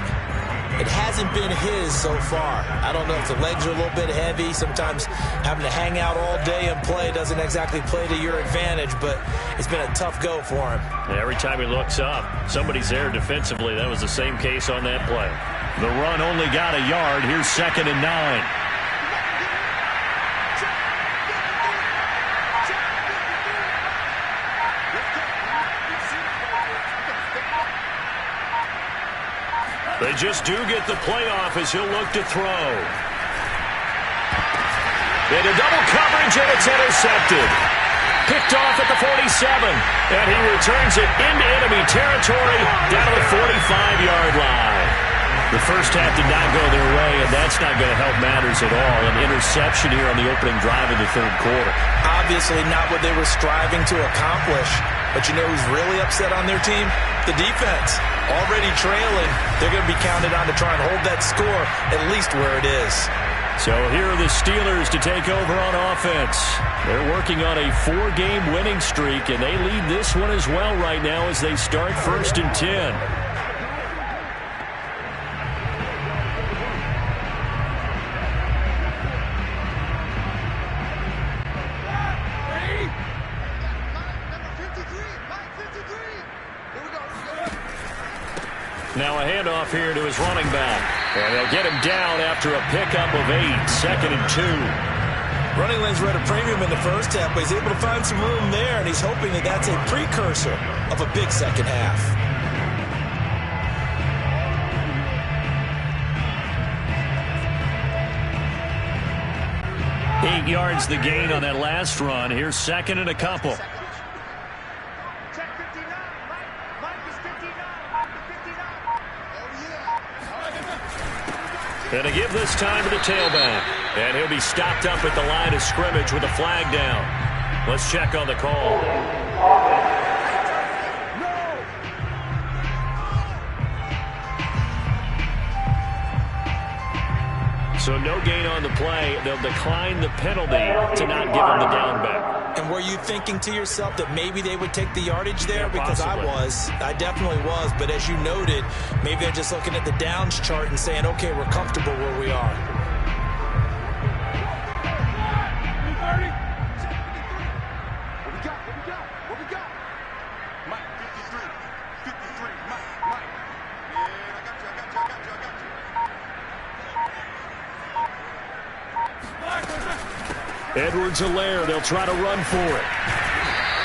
It hasn't been his so far. I don't know if the legs are a little bit heavy. Sometimes having to hang out all day and play doesn't exactly play to your advantage, but it's been a tough go for him. And every time he looks up, somebody's there defensively. That was the same case on that play. The run only got a yard. Here's 2nd and 9. They just do get the playoff as he'll look to throw. Into double coverage, and it's intercepted. Picked off at the 47, and he returns it into enemy territory down to the 45-yard line. The first half did not go their way, and that's not going to help matters at all. An interception here on the opening drive of the third quarter. Obviously not what they were striving to accomplish. But you know who's really upset on their team? The defense. Already trailing. They're going to be counted on to try and hold that score at least where it is. So here are the Steelers to take over on offense. They're working on a 4-game winning streak, and they lead this one as well right now as they start 1st and 10. Now a handoff here to his running back. And they'll get him down after a pickup of 8, 2nd and 2. Running lanes were at a premium in the first half, but he's able to find some room there, and he's hoping that that's a precursor of a big second half. Eight yards the gain on that last run. Here's 2nd and a couple. And to give this time to the tailback. And he'll be stopped up at the line of scrimmage with a flag down. Let's check on the call. So no gain on the play. They'll decline the penalty to not give him the down back. And were you thinking to yourself that maybe they would take the yardage there? Yeah, because possibly. I definitely was. But as you noted, maybe they're just looking at the downs chart and saying, okay, we're comfortable where we are. What we got? Mike, 53, Mike. Yeah, I got you. Edwards-Helaire, they'll try to run for it.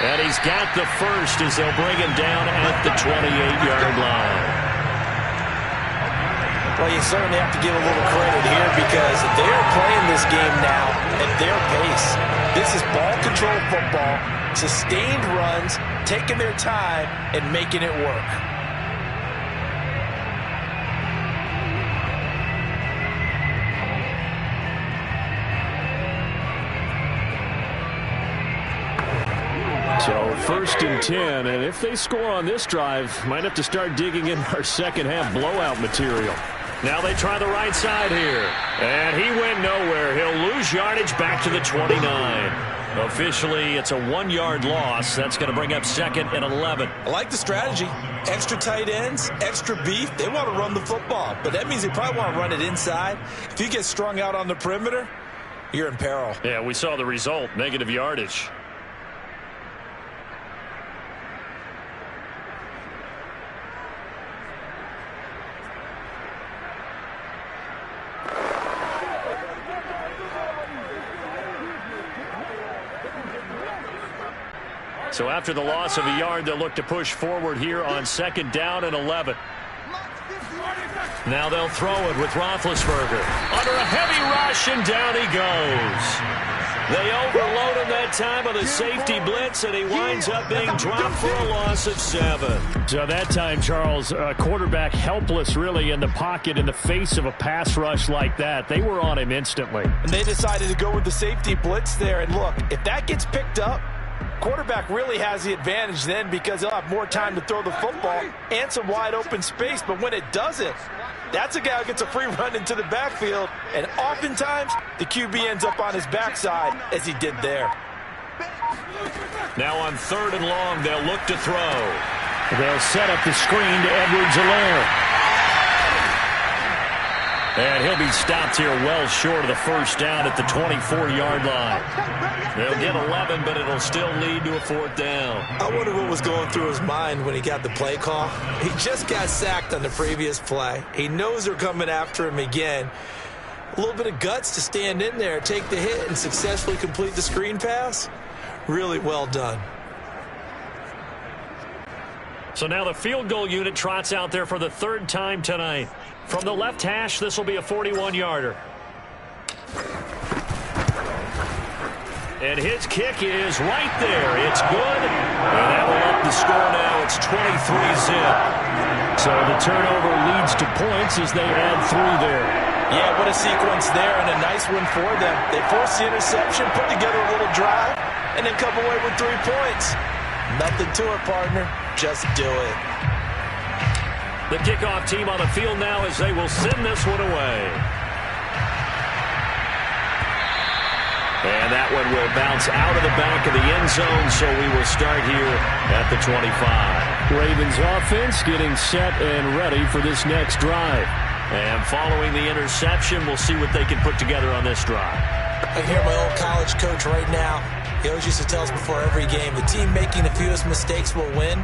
And he's got the first as they'll bring him down at the 28-yard line. Well, you certainly have to give a little credit here because they're playing this game now at their pace. This is ball control football, sustained runs, taking their time and making it work. So 1st and 10, and if they score on this drive, might have to start digging in our second half blowout material. Now they try the right side here, and he went nowhere. He'll lose yardage back to the 29. Officially, it's a 1-yard loss. That's going to bring up 2nd and 11. I like the strategy. Extra tight ends, extra beef. They want to run the football, but that means they probably want to run it inside. If you get strung out on the perimeter, you're in peril. Yeah, we saw the result, negative yardage. So after the loss of a yard, they'll look to push forward here on 2nd down and 11. Now they'll throw it with Roethlisberger. Under a heavy rush, and down he goes. They overload him that time with a safety blitz, and he winds up being dropped for a loss of 7. So that time, Charles, a quarterback helpless really in the pocket in the face of a pass rush like that. They were on him instantly. And they decided to go with the safety blitz there. And look, if that gets picked up, quarterback really has the advantage then because he'll have more time to throw the football and some wide open space. But when it doesn't, that's a guy who gets a free run into the backfield. And oftentimes, the QB ends up on his backside as he did there. Now on 3rd and long, they'll look to throw. They'll set up the screen to Edwards-Helaire. And he'll be stopped here well short of the 1st down at the 24-yard line. They'll get 11, but it'll still lead to a 4th down. I wonder what was going through his mind when he got the play call. He just got sacked on the previous play. He knows they're coming after him again. A little bit of guts to stand in there, take the hit, and successfully complete the screen pass. Really well done. So now the field goal unit trots out there for the 3rd time tonight. From the left hash, this will be a 41-yarder. And his kick is right there. It's good. And that will up the score now. It's 23-zip. So the turnover leads to points as they add 3 there. Yeah, what a sequence there, and a nice one for them. They forced the interception, put together a little drive, and then come away with 3 points. Nothing to it, partner. Just do it. The kickoff team on the field now as they will send this one away. And that one will bounce out of the back of the end zone, so we will start here at the 25. Ravens offense getting set and ready for this next drive. And following the interception, we'll see what they can put together on this drive. I hear my old college coach right now. He always used to tell us before every game, the team making the fewest mistakes will win.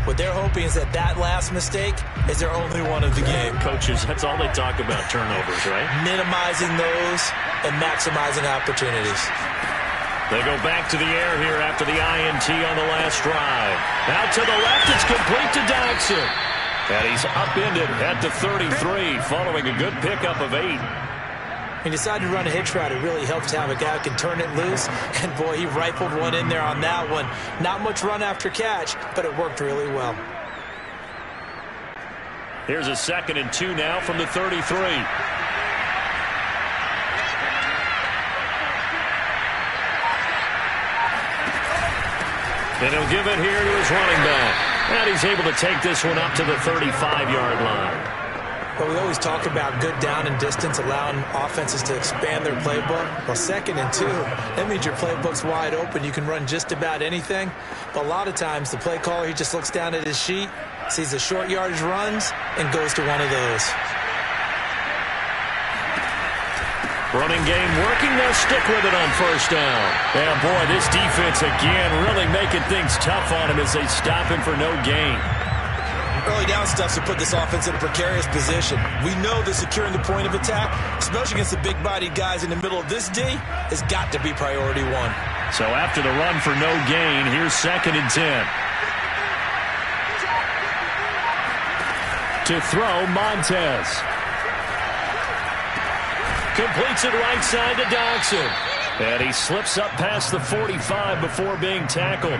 What they're hoping is that last mistake is their only one of the game. Coaches, that's all they talk about, turnovers, right? Minimizing those and maximizing opportunities. They go back to the air here after the INT on the last drive. Out to the left, it's complete to Dodson. And he's upended at the 33 following a good pickup of 8. He decided to run a hitch route. It really helps to have a guy who can turn it loose. And, boy, he rifled one in there on that one. Not much run after catch, but it worked really well. Here's a 2nd and 2 now from the 33. And he'll give it here to his running back. And he's able to take this one up to the 35-yard line. Well, we always talk about good down and distance, allowing offenses to expand their playbook. Well, 2nd and 2, that means your playbook's wide open. You can run just about anything. But a lot of times, the play caller, he just looks down at his sheet, sees the short yardage runs, and goes to one of those. Running game working. They'll stick with it on 1st down. And, boy, this defense, again, really making things tough on him as they stop him for no gain. Early down stuff to put this offense in a precarious position. We know that securing the point of attack, especially against the big-bodied guys in the middle of this D, has got to be priority 1. So after the run for no gain, here's 2nd and 10. To throw, Montez. Completes it right side to Dodson. And he slips up past the 45 before being tackled.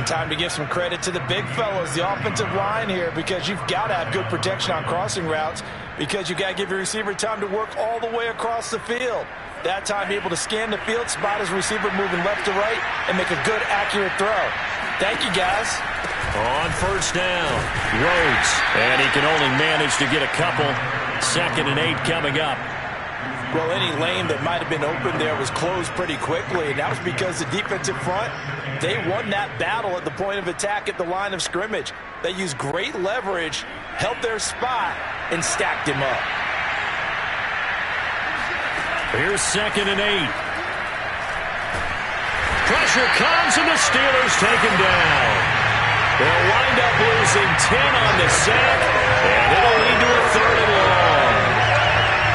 Time to give some credit to the big fellows, the offensive line here, because you've got to have good protection on crossing routes, because you've got to give your receiver time to work all the way across the field. That time, be able to scan the field, spot his receiver moving left to right, and make a good, accurate throw. Thank you, guys. On 1st down, Rhodes. And he can only manage to get a couple. 2nd and 8 coming up. Well, any lane that might have been open there was closed pretty quickly, and that was because the defensive front, they won that battle at the point of attack at the line of scrimmage. They used great leverage, held their spot, and stacked him up. Here's 2nd and 8. Pressure comes, and the Steelers take him down. They'll wind up losing 10 on the sack, and it'll lead to a 3rd and long.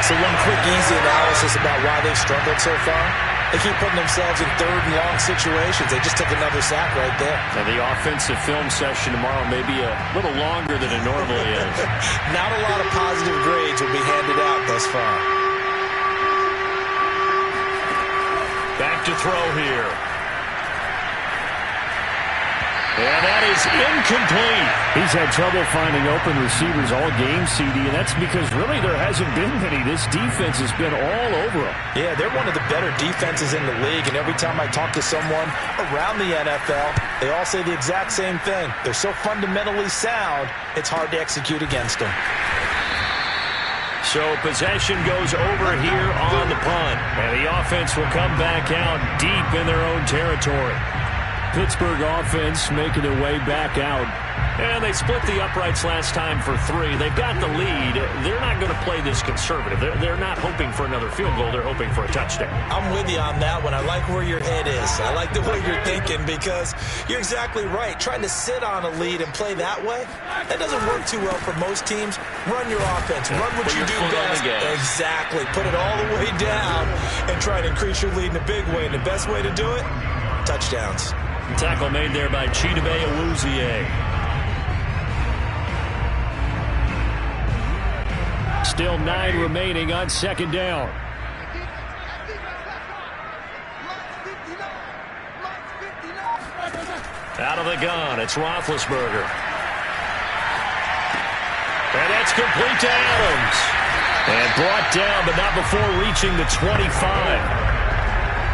So one quick, easy analysis about why they've struggled so far. They keep putting themselves in 3rd and long situations. They just took another sack right there. Now the offensive film session tomorrow may be a little longer than it normally is. Not a lot of positive grades will be handed out thus far. Back to throw here. And that is incomplete. He's had trouble finding open receivers all game, CD, and that's because really there hasn't been many. This defense has been all over them. Yeah, they're one of the better defenses in the league, and every time I talk to someone around the NFL, they all say the exact same thing. They're so fundamentally sound, it's hard to execute against them. So possession goes over here on the punt, and the offense will come back out deep in their own territory. Pittsburgh offense making their way back out. And they split the uprights last time for 3. They've got the lead. They're not going to play this conservative. They're not hoping for another field goal. They're hoping for a touchdown. I'm with you on that one. I like where your head is. I like the way you're thinking, because you're exactly right. Trying to sit on a lead and play that way, that doesn't work too well for most teams. Run your offense. Run what you do best. Exactly. Put it all the way down and try to increase your lead in a big way. And the best way to do it, touchdowns. Tackle made there by Chidobe Awuzie. Still 9 remaining on 2nd down. Out of the gun, it's Roethlisberger. And that's complete to Adams. And brought down, but not before reaching the 25.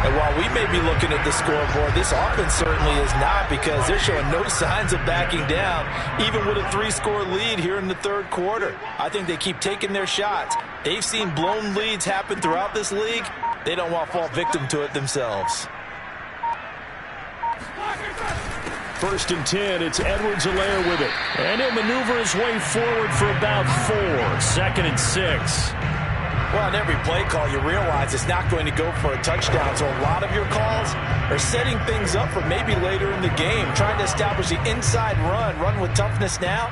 And while we may be looking at the scoreboard, this offense certainly is not, because they're showing no signs of backing down, even with a 3-score lead here in the 3rd quarter. I think they keep taking their shots. They've seen blown leads happen throughout this league. They don't want to fall victim to it themselves. 1st and 10, it's Edwards-Helaire with it. And he'll maneuver his way forward for about 4. 2nd and 6. Well, on every play call, you realize it's not going to go for a touchdown. So a lot of your calls are setting things up for maybe later in the game, trying to establish the inside run with toughness now,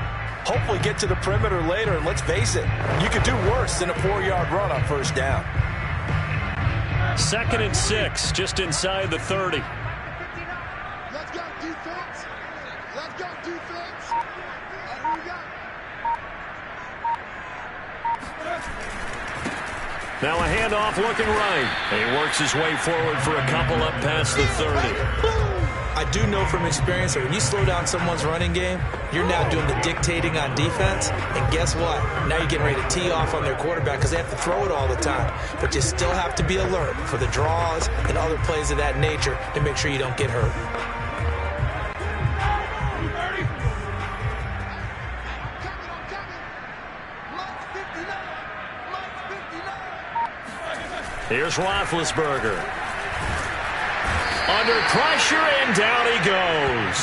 hopefully get to the perimeter later. And let's face it, you could do worse than a 4-yard run on 1st down. 2nd and 6, just inside the 30. Let's go, defense. Let's go, defense. Here we go. Now a handoff looking right. And he works his way forward for a couple up past the 30. I do know from experience that when you slow down someone's running game, you're now doing the dictating on defense. And guess what? Now you're getting ready to tee off on their quarterback, because they have to throw it all the time. But you still have to be alert for the draws and other plays of that nature to make sure you don't get hurt. Here's Roethlisberger. Under pressure, and down he goes.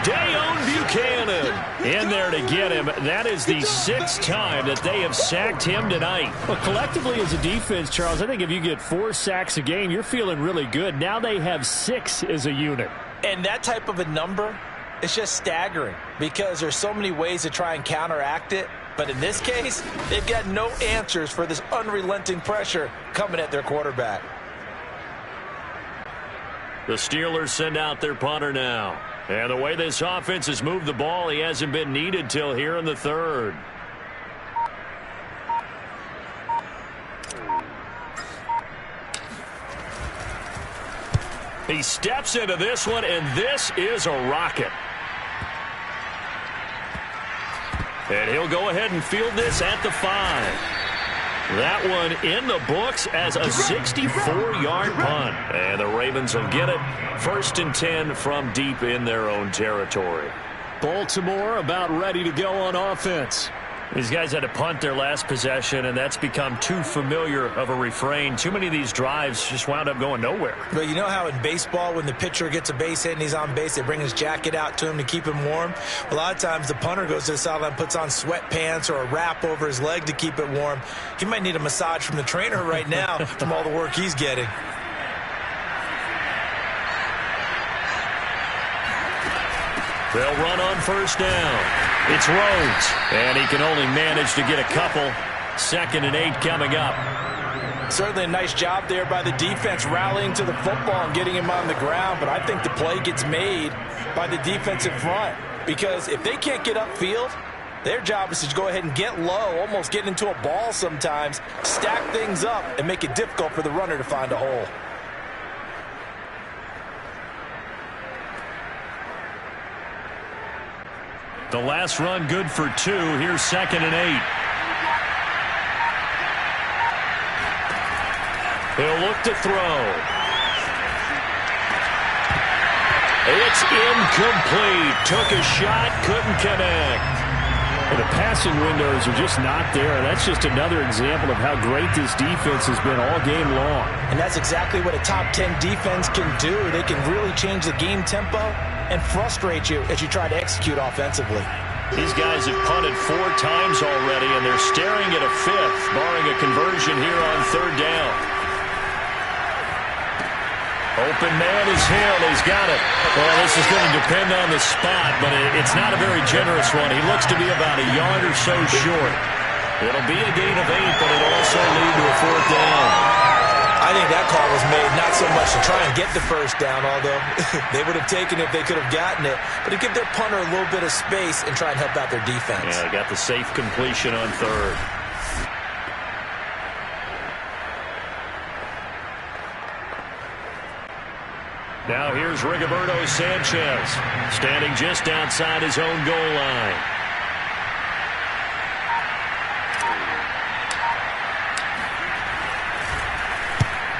Dayon Buchanan in there to get him. That is the 6th time that they have sacked him tonight. Well, collectively as a defense, Charles, I think if you get 4 sacks a game, you're feeling really good. Now they have 6 as a unit. And that type of a number, it's just staggering because there's so many ways to try and counteract it. But in this case, they've got no answers for this unrelenting pressure coming at their quarterback. The Steelers send out their punter now. And the way this offense has moved the ball, he hasn't been needed till here in the 3rd. He steps into this one, and this is a rocket. And he'll go ahead and field this at the 5. That one in the books as a 64-yard punt. And the Ravens will get it. 1st and 10 from deep in their own territory. Baltimore about ready to go on offense. These guys had to punt their last possession, and that's become too familiar of a refrain. Too many of these drives just wound up going nowhere. But you know how in baseball, when the pitcher gets a base hit and he's on base, they bring his jacket out to him to keep him warm? A lot of times the punter goes to the sideline, puts on sweatpants or a wrap over his leg to keep it warm. He might need a massage from the trainer right now from all the work he's getting. They'll run on 1st down. It's Rhodes, and he can only manage to get a couple. 2nd and 8 coming up. Certainly a nice job there by the defense rallying to the football and getting him on the ground, but I think the play gets made by the defensive front because if they can't get upfield, their job is to go ahead and get low, almost get into a ball sometimes, stack things up, and make it difficult for the runner to find a hole. The last run good for 2. Here's 2nd and 8. He'll look to throw. It's incomplete. Took a shot, couldn't connect. And the passing windows are just not there. That's just another example of how great this defense has been all game long. And that's exactly what a top 10 defense can do. They can really change the game tempo and frustrate you as you try to execute offensively. These guys have punted 4 times already, and they're staring at a 5th, barring a conversion here on 3rd down. Open man is Hill. He's got it. Well, this is going to depend on the spot, but it's not a very generous one. He looks to be about a yard or so short. It'll be a gain of 8, but it'll also lead to a 4th down. I think that call was made not so much to try and get the 1st down, although they would have taken it if they could have gotten it, but to give their punter a little bit of space and try and help out their defense. Yeah, they got the safe completion on 3rd. Now here's Rigoberto Sanchez, standing just outside his own goal line.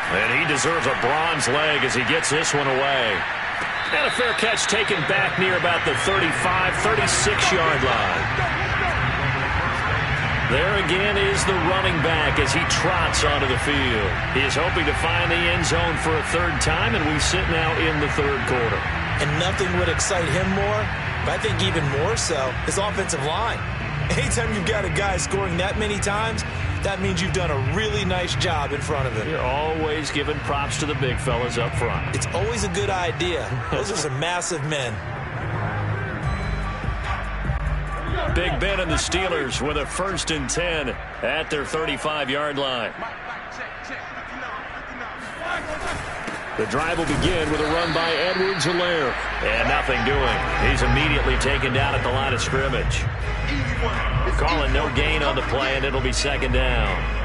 And he deserves a bronze leg as he gets this one away. And a fair catch taken back near about the 35, 36-yard line. There again is the running back as he trots onto the field. He is hoping to find the end zone for a 3rd time, and we sit now in the 3rd quarter. And nothing would excite him more, but I think even more so, his offensive line. Anytime you've got a guy scoring that many times, that means you've done a really nice job in front of him. You're always giving props to the big fellas up front. It's always a good idea. Those are some massive men. Big Ben and the Steelers with a 1st and 10 at their 35-yard line. The drive will begin with a run by Edwards-Helaire. And nothing doing. He's immediately taken down at the line of scrimmage. Calling no gain on the play, and it'll be 2nd down.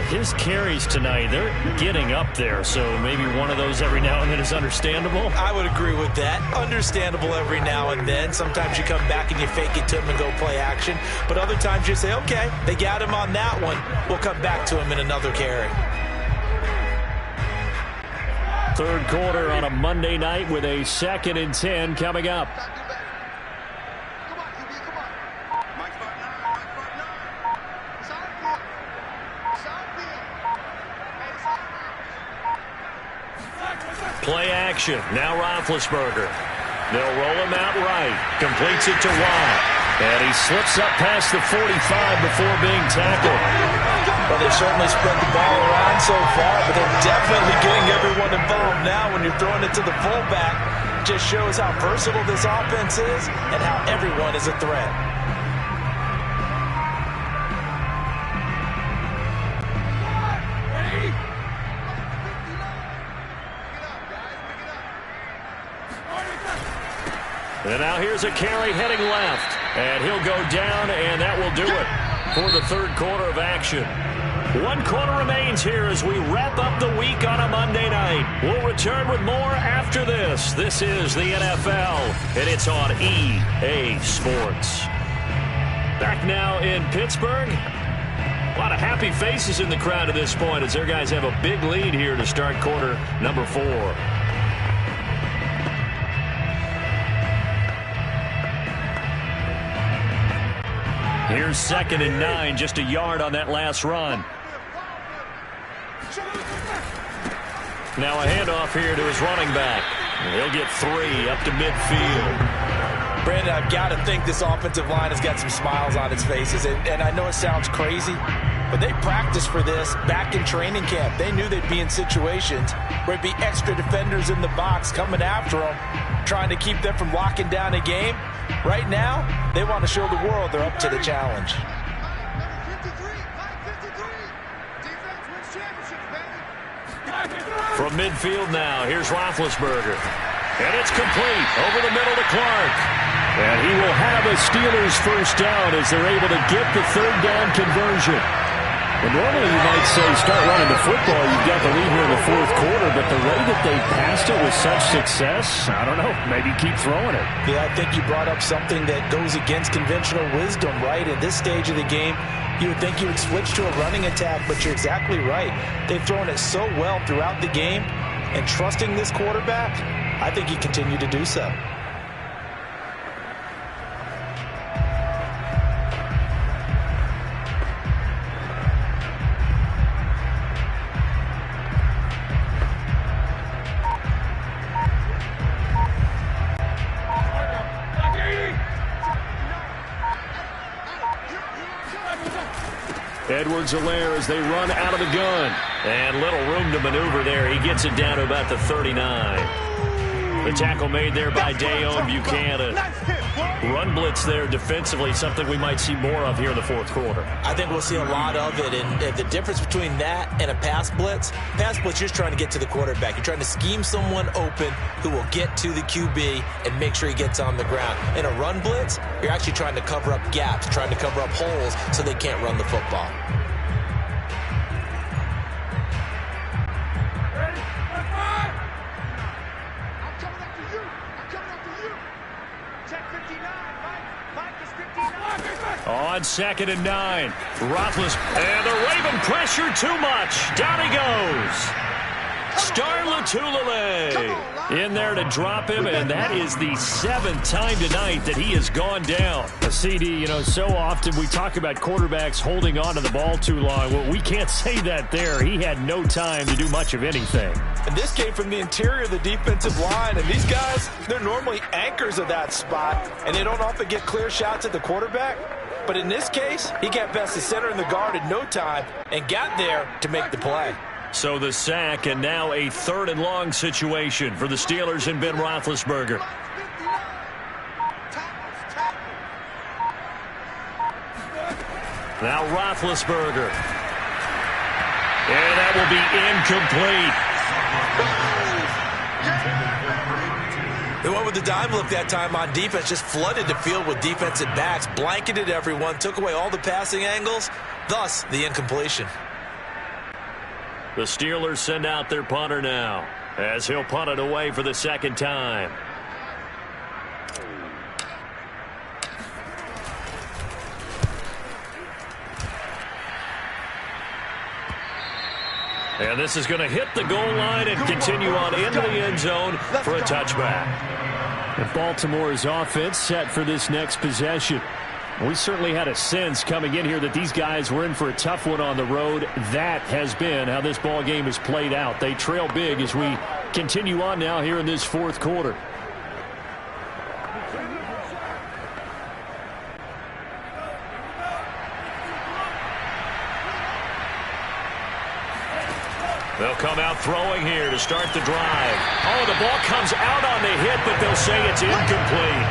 His carries tonight, they're getting up there, so maybe one of those every now and then is understandable. I would agree with that. Understandable every now and then. Sometimes you come back and you fake it to him and go play action. But other times you say, okay, they got him on that one. We'll come back to him in another carry. 3rd quarter on a Monday night with a 2nd and 10 coming up. Play action. Now Roethlisberger. They'll roll him out right. Completes it to Watt. And he slips up past the 45 before being tackled. Well, they've certainly spread the ball around so far, but they're definitely getting everyone involved now when you're throwing it to the fullback. Just shows how versatile this offense is and how everyone is a threat. And now here's a carry heading left. And he'll go down, and that will do it for the third quarter of action. 1 quarter remains here as we wrap up the week on a Monday night. We'll return with more after this. This is the NFL, and it's on EA Sports. Back now in Pittsburgh. A lot of happy faces in the crowd at this point as their guys have a big lead here to start quarter number 4. Here's 2nd and 9, just a yard on that last run. Now a handoff here to his running back. He'll get 3 up to midfield. Brandon, I've got to think this offensive line has got some smiles on its faces. And I know it sounds crazy, but they practiced for this back in training camp. They knew they'd be in situations where it'd be extra defenders in the box coming after them, trying to keep them from locking down a game. Right now, they want to show the world they're up to the challenge. From midfield now, here's Roethlisberger. And it's complete over the middle to Clark. And he will have a Steelers first down as they're able to get the 3rd down conversion. And normally you might say start running the football. You've got the lead here in the 4th quarter, but the way that they passed it with such success, I don't know, maybe keep throwing it. Yeah, I think you brought up something that goes against conventional wisdom, right? In this stage of the game, you would think you would switch to a running attack, but you're exactly right. They've thrown it so well throughout the game, and trusting this quarterback, I think you continue to do so. Edwards-Helaire as they run out of the gun. And little room to maneuver there. He gets it down to about the 39. The tackle made there by Dayon Buchanan. Run blitz there defensively, something we might see more of here in the 4th quarter. I think we'll see a lot of it, and the difference between that and a pass blitz, you're just trying to get to the quarterback. You're trying to scheme someone open who will get to the QB and make sure he gets on the ground. In a run blitz, you're actually trying to cover up gaps, trying to cover up holes so they can't run the football. On 2nd and 9, Roethlisberger, and the Raven pressure too much. Down he goes. Star Lotulelei in there to drop him, and that is the 7th time tonight that he has gone down. A CD, so often we talk about quarterbacks holding on to the ball too long. Well, we can't say that there. He had no time to do much of anything. And this came from the interior of the defensive line, and these guys, they're normally anchors of that spot, and they don't often get clear shots at the quarterback. But in this case, he got past the center and the guard in no time and got there to make the play. So the sack, and now a 3rd and long situation for the Steelers and Ben Roethlisberger. Now Roethlisberger. And that will be incomplete. They went with the dime look that time on defense, just flooded the field with defensive backs, blanketed everyone, took away all the passing angles, thus the incompletion. The Steelers send out their punter now, as he'll punt it away for the 2nd time. And this is going to hit the goal line and continue on into the end zone for a touchback. And Baltimore's offense set for this next possession. We certainly had a sense coming in here that these guys were in for a tough one on the road. That has been how this ball game has played out. They trail big as we continue on now here in this fourth quarter. They'll come out throwing here to start the drive. Oh, the ball comes out on the hit, but they'll say it's incomplete.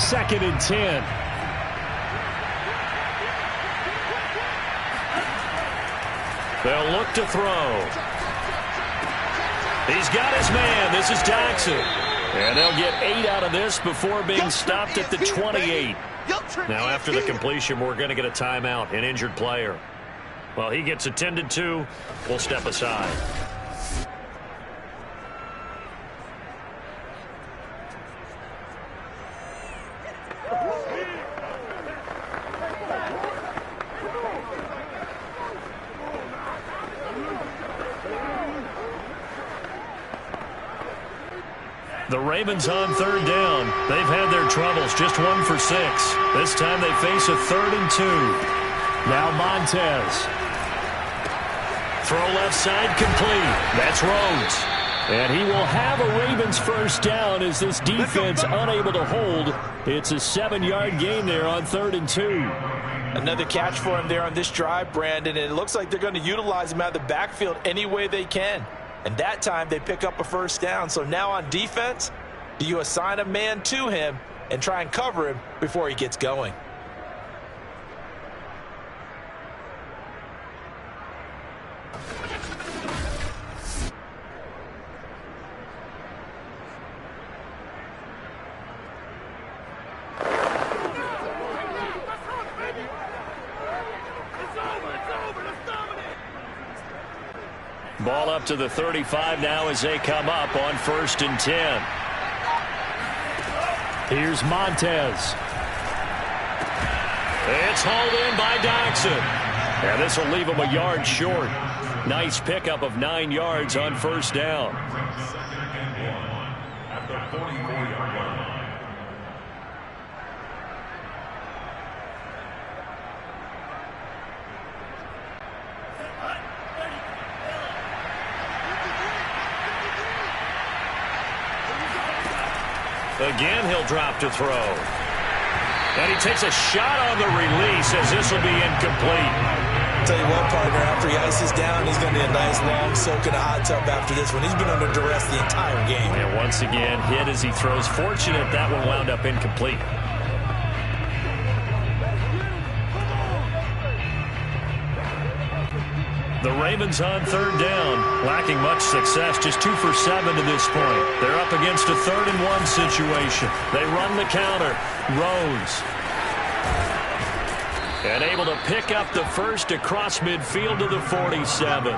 Second and 10. They'll look to throw. He's got his man. This is Jackson. And they'll get 8 out of this before being stopped at the 28. Now, after the completion, we're going to get a timeout, an injured player. Well, he gets attended to. We'll step aside. The Ravens on third down. They've had their troubles, just 1 for 6. This time they face a 3rd and 2. Now Montez. Throw left side complete. That's Rhodes. And he will have a Ravens first down as this defense unable to hold. It's a 7-yard gain there on 3rd and 2. Another catch for him there on this drive, Brandon, and it looks like they're going to utilize him out of the backfield any way they can. And that time they pick up a first down. So now on defense, do you assign a man to him and try and cover him before he gets going? Ball up to the 35 now as they come up on 1st and 10. Here's Montez. It's hauled in by Jackson. And this will leave him a yard short. Nice pickup of 9 yards on first down. Again, he'll drop to throw. And he takes a shot on the release as this will be incomplete. Tell you what, partner, after he ices down, he's going to be a nice long soak in a hot tub after this one. He's been under duress the entire game. And once again, hit as he throws. Fortunate that one wound up incomplete. The Ravens on third down, lacking much success, just 2 for 7 to this point. They're up against a 3rd and 1 situation. They run the counter. Rhodes. And able to pick up the first across midfield to the 47.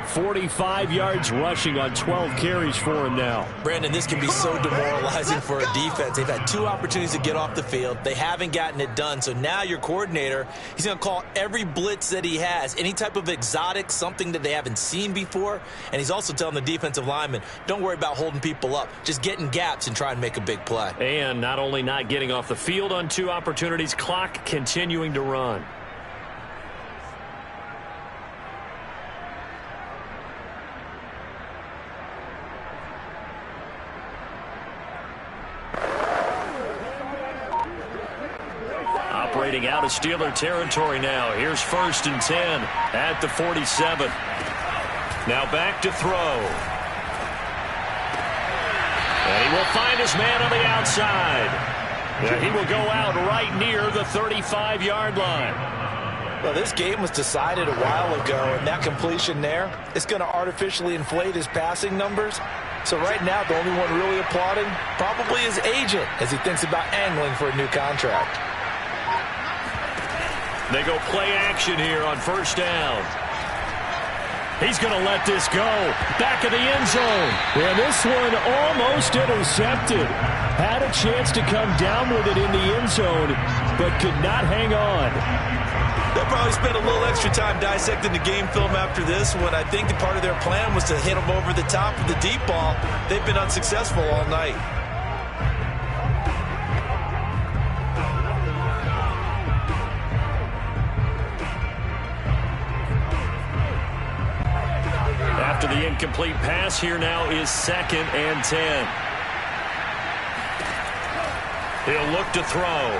45 yards rushing on 12 carries for him now. Brandon, this can be so demoralizing for a defense. They've had 2 opportunities to get off the field. They haven't gotten it done. So now your coordinator, he's going to call every blitz that he has, any type of exotic, something that they haven't seen before. And he's also telling the defensive linemen, don't worry about holding people up. Just get in gaps and try and make a big play. And not only not getting off the field on 2 opportunities, clock continuing to run. Out of Steeler territory now. Here's 1st and 10 at the 47. Now back to throw. And he will find his man on the outside. And he will go out right near the 35-yard line. Well, this game was decided a while ago, and that completion there, it's going to artificially inflate his passing numbers. So right now, the only one really applauding probably his agent as he thinks about angling for a new contract. They go play action here on first down. He's going to let this go. Back of the end zone. And this one almost intercepted. Had a chance to come down with it in the end zone, but could not hang on. They'll probably spend a little extra time dissecting the game film after this one. I think that part of their plan was to hit him over the top of the deep ball. They've been unsuccessful all night. incomplete pass. Here now is 2nd and 10. He'll look to throw.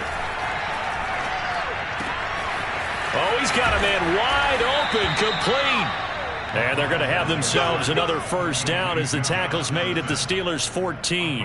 Oh, he's got a man wide open, complete. And they're going to have themselves another first down as the tackle's made at the Steelers' 14.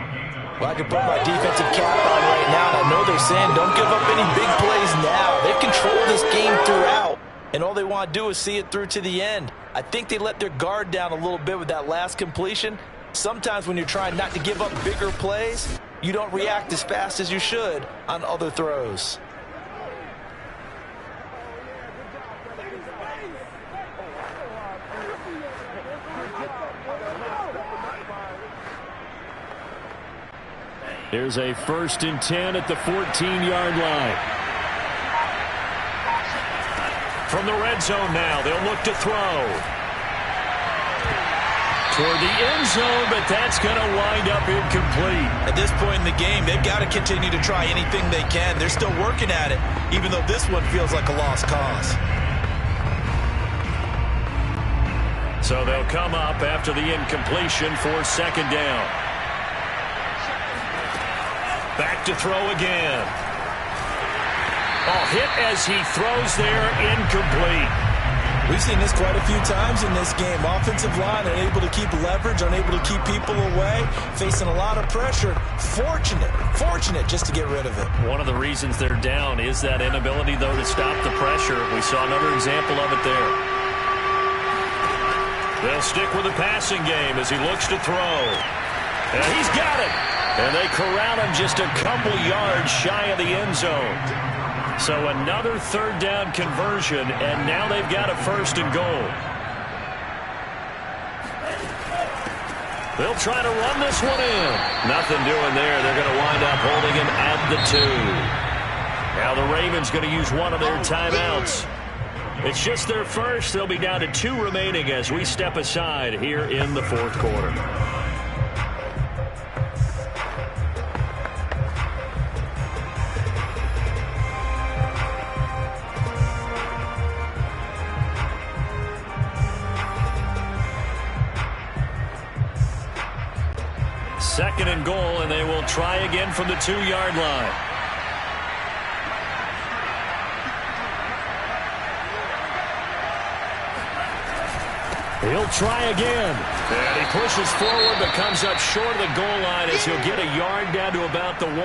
Well, I can put my defensive cap on right now, and I know they're saying don't give up any big plays now. They've controlled this game throughout, and all they want to do is see it through to the end. I think they let their guard down a little bit with that last completion. Sometimes when you're trying not to give up bigger plays, you don't react as fast as you should on other throws. Here's a 1st and 10 at the 14-yard line. From the red zone now, they'll look to throw. Toward the end zone, but that's going to wind up incomplete. At this point in the game, they've got to continue to try anything they can. They're still working at it, even though this one feels like a lost cause. So they'll come up after the incompletion for 2nd down. Back to throw again. Oh, hit as he throws there, incomplete. We've seen this quite a few times in this game. Offensive line unable to keep leverage, unable to keep people away, facing a lot of pressure. Fortunate just to get rid of it. One of the reasons they're down is that inability, though, to stop the pressure. We saw another example of it there. They'll stick with the passing game as he looks to throw. And he's got it. And they corral him just a couple yards shy of the end zone. So another 3rd down conversion, and now they've got a 1st and goal. They'll try to run this one in. Nothing doing there. They're going to wind up holding him at the 2. Now the Ravens going to use one of their timeouts. It's just their first. They'll be down to 2 remaining as we step aside here in the 4th quarter. Second and goal, and they will try again from the 2-yard line. He'll try again. And he pushes forward but comes up short of the goal line as he'll get a yard down to about the 1.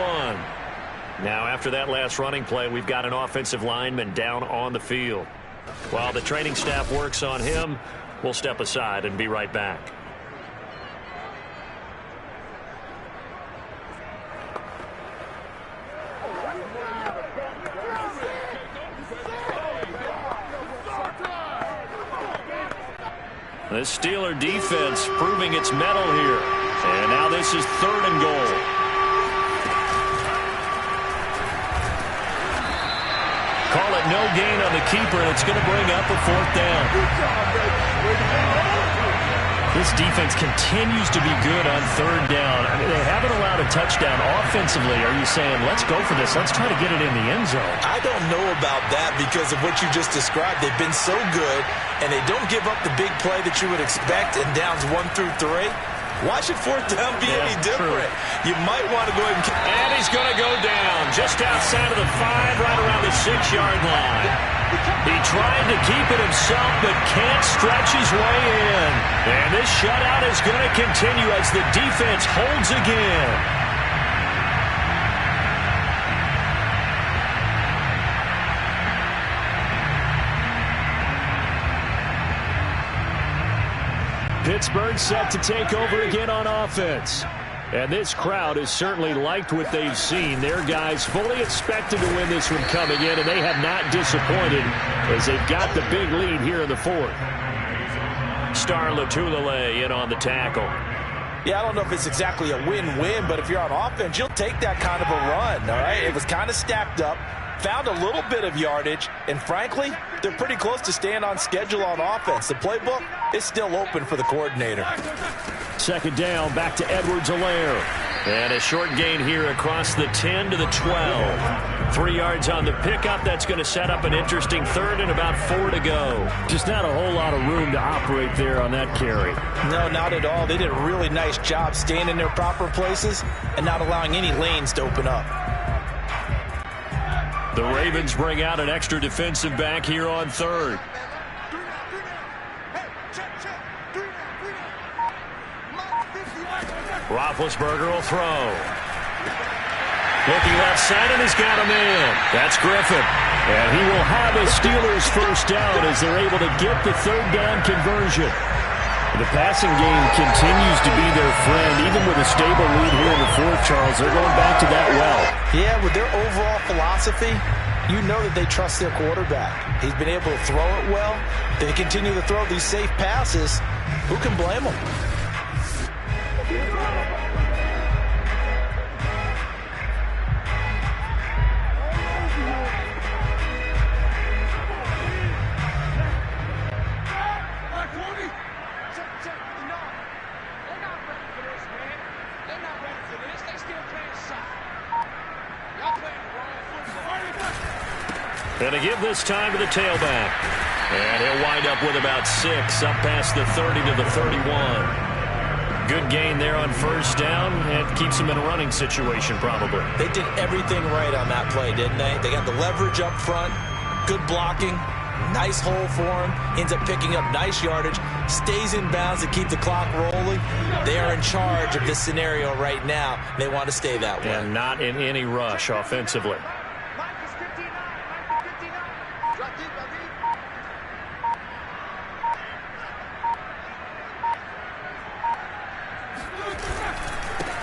Now, after that last running play, we've got an offensive lineman down on the field. While the training staff works on him, we'll step aside and be right back. The Steeler defense proving its mettle here. And now this is 3rd and goal. Call it no gain on the keeper, and it's going to bring up a 4th down. This defense continues to be good on 3rd down. I mean, they haven't allowed a touchdown offensively. Are you saying, let's go for this, let's try to get it in the end zone? I don't know about that because of what you just described. They've been so good, and they don't give up the big play that you would expect in downs 1 through 3. Why should 4th down be any different? True. You might want to go ahead and... And he's going to go down just outside of the 5, right around the 6-yard line. He tried to keep it himself, but can't stretch his way in. And this shutout is going to continue as the defense holds again. Pittsburgh set to take over again on offense. And this crowd has certainly liked what they've seen. Their guys fully expected to win this one coming in, and they have not disappointed as they've got the big lead here in the 4th. Star Latulele in on the tackle. Yeah, I don't know if it's exactly a win-win, but if you're on offense, you'll take that kind of a run, all right? It was kind of stacked up, found a little bit of yardage, and frankly, they're pretty close to staying on schedule on offense. The playbook is still open for the coordinator. 2nd down, back to Edwards-Helaire. And a short gain here across the 10 to the 12. 3 yards on the pickup. That's going to set up an interesting third and about 4 to go. Just not a whole lot of room to operate there on that carry. No, not at all. They did a really nice job staying in their proper places and not allowing any lanes to open up. The Ravens bring out an extra defensive back here on third. Roethlisberger will throw. Looking left side, and he's got him in. That's Griffin. And he will have a Steelers first down as they're able to get the third down conversion. The passing game continues to be their friend. Even with a stable lead here in the fourth, Charles, they're going back to that well. Yeah, with their overall philosophy, you know that they trust their quarterback. He's been able to throw it well. They continue to throw these safe passes. Who can blame them? And to give this time to the tailback. And he'll wind up with about 6 up past the 30 to the 31. Good gain there on first down, and keeps him in a running situation probably. They did everything right on that play, didn't they? They got the leverage up front, good blocking, nice hole for him, ends up picking up nice yardage, stays in bounds to keep the clock rolling. They are in charge of this scenario right now. They want to stay that way. And not in any rush offensively.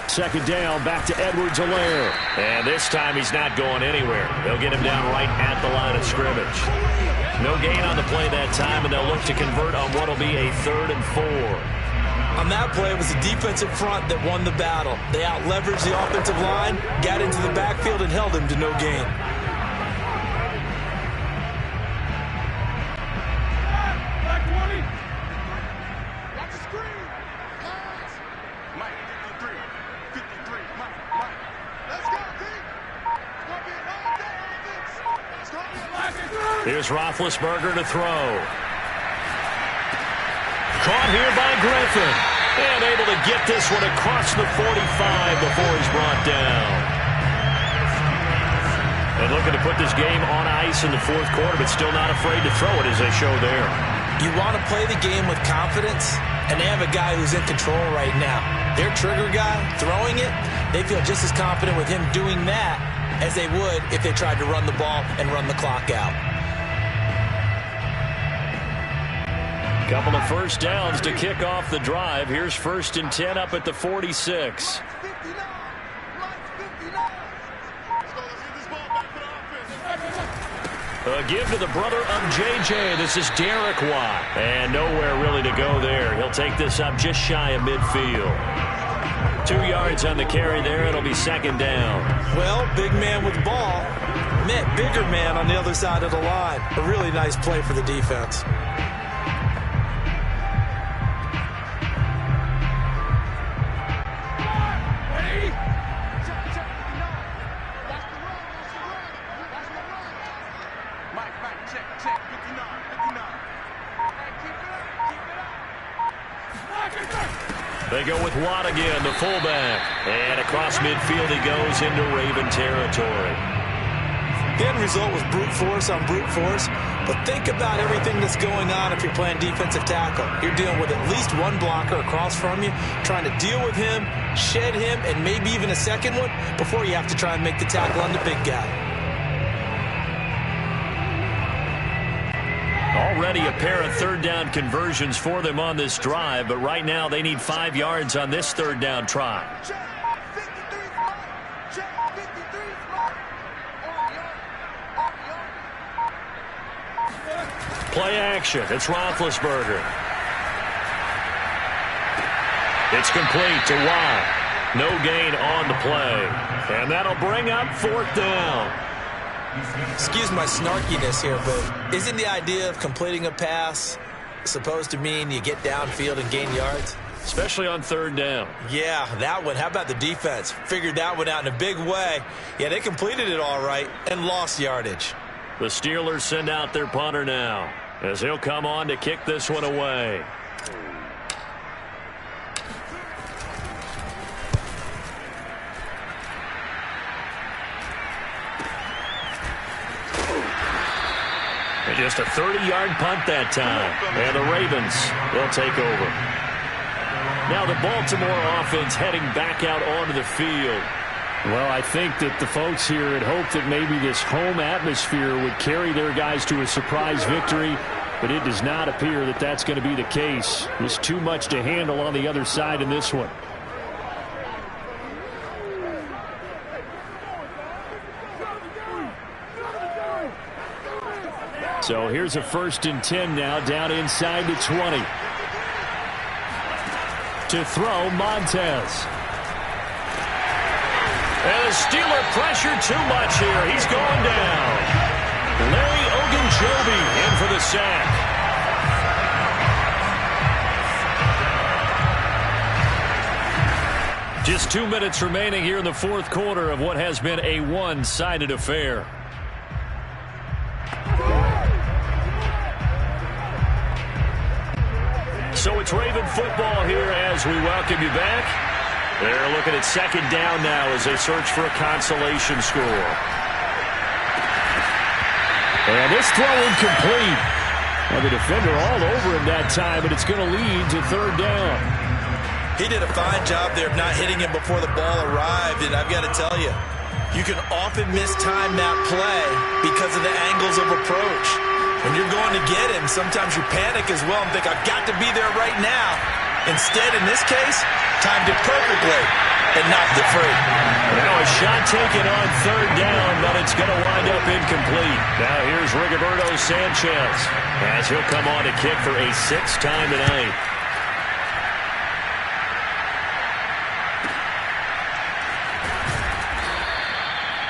Second down, back to Edwards-Helaire. And this time he's not going anywhere. They'll get him down right at the line of scrimmage. No gain on the play that time, and they'll look to convert on what will be a 3rd and 4. On that play, it was the defensive front that won the battle. They out-leveraged the offensive line, got into the backfield, and held him to no gain. Here's Roethlisberger to throw. Caught here by Griffin. And able to get this one across the 45 before he's brought down. And looking to put this game on ice in the fourth quarter, but still not afraid to throw it as they show there. You want to play the game with confidence, and they have a guy who's in control right now. Their trigger guy, throwing it, they feel just as confident with him doing that as they would if they tried to run the ball and run the clock out. Couple of first downs to kick off the drive. Here's 1st and 10 up at the 46. A give to the brother of J.J. This is Derek Watt. And nowhere really to go there. He'll take this up just shy of midfield. 2 yards on the carry there. It'll be 2nd down. Well, big man with the ball met bigger man on the other side of the line. A really nice play for the defense. They go with Watt again, the fullback. And across midfield he goes into Raven territory. The end result was brute force on brute force. But think about everything that's going on if you're playing defensive tackle. You're dealing with at least one blocker across from you, trying to deal with him, shed him, and maybe even a second one before you have to try and make the tackle on the big guy. Already a pair of 3rd down conversions for them on this drive, but right now they need 5 yards on this 3rd down try. Play action. It's Roethlisberger. It's complete to Watt. No gain on the play. And that'll bring up 4th down. Excuse my snarkiness here, but isn't the idea of completing a pass supposed to mean you get downfield and gain yards? especially on third down. Yeah, that one. How about the defense? Figured that one out in a big way. Yeah, they completed it all right and lost yardage. The Steelers send out their punter now, as he'll come on to kick this one away. And just a 30-yard punt that time. And the Ravens, they'll take over. Now the Baltimore offense heading back out onto the field. Well, I think that the folks here had hoped that maybe this home atmosphere would carry their guys to a surprise victory, but it does not appear that that's going to be the case. There's too much to handle on the other side in this one. So here's a 1st and 10 now, down inside the 20. To throw, Montez. And the Steeler pressure too much here. He's going down. Larry Ogunjobi in for the sack. Just 2 minutes remaining here in the fourth quarter of what has been a one-sided affair. So it's Raven football here as we welcome you back. They're looking at 2nd down now as they search for a consolation score. And this throw incomplete. Well, the defender all over him that time, but it's going to lead to 3rd down. He did a fine job there of not hitting him before the ball arrived, and I've got to tell you, you can often mistime that play because of the angles of approach. When you're going to get him, sometimes you panic as well and think, I've got to be there right now. Instead, in this case, timed it perfectly and knocked it free. Now a shot taken on 3rd down, but it's going to wind up incomplete. Now here's Rigoberto Sanchez as he'll come on to kick for a 6th time tonight.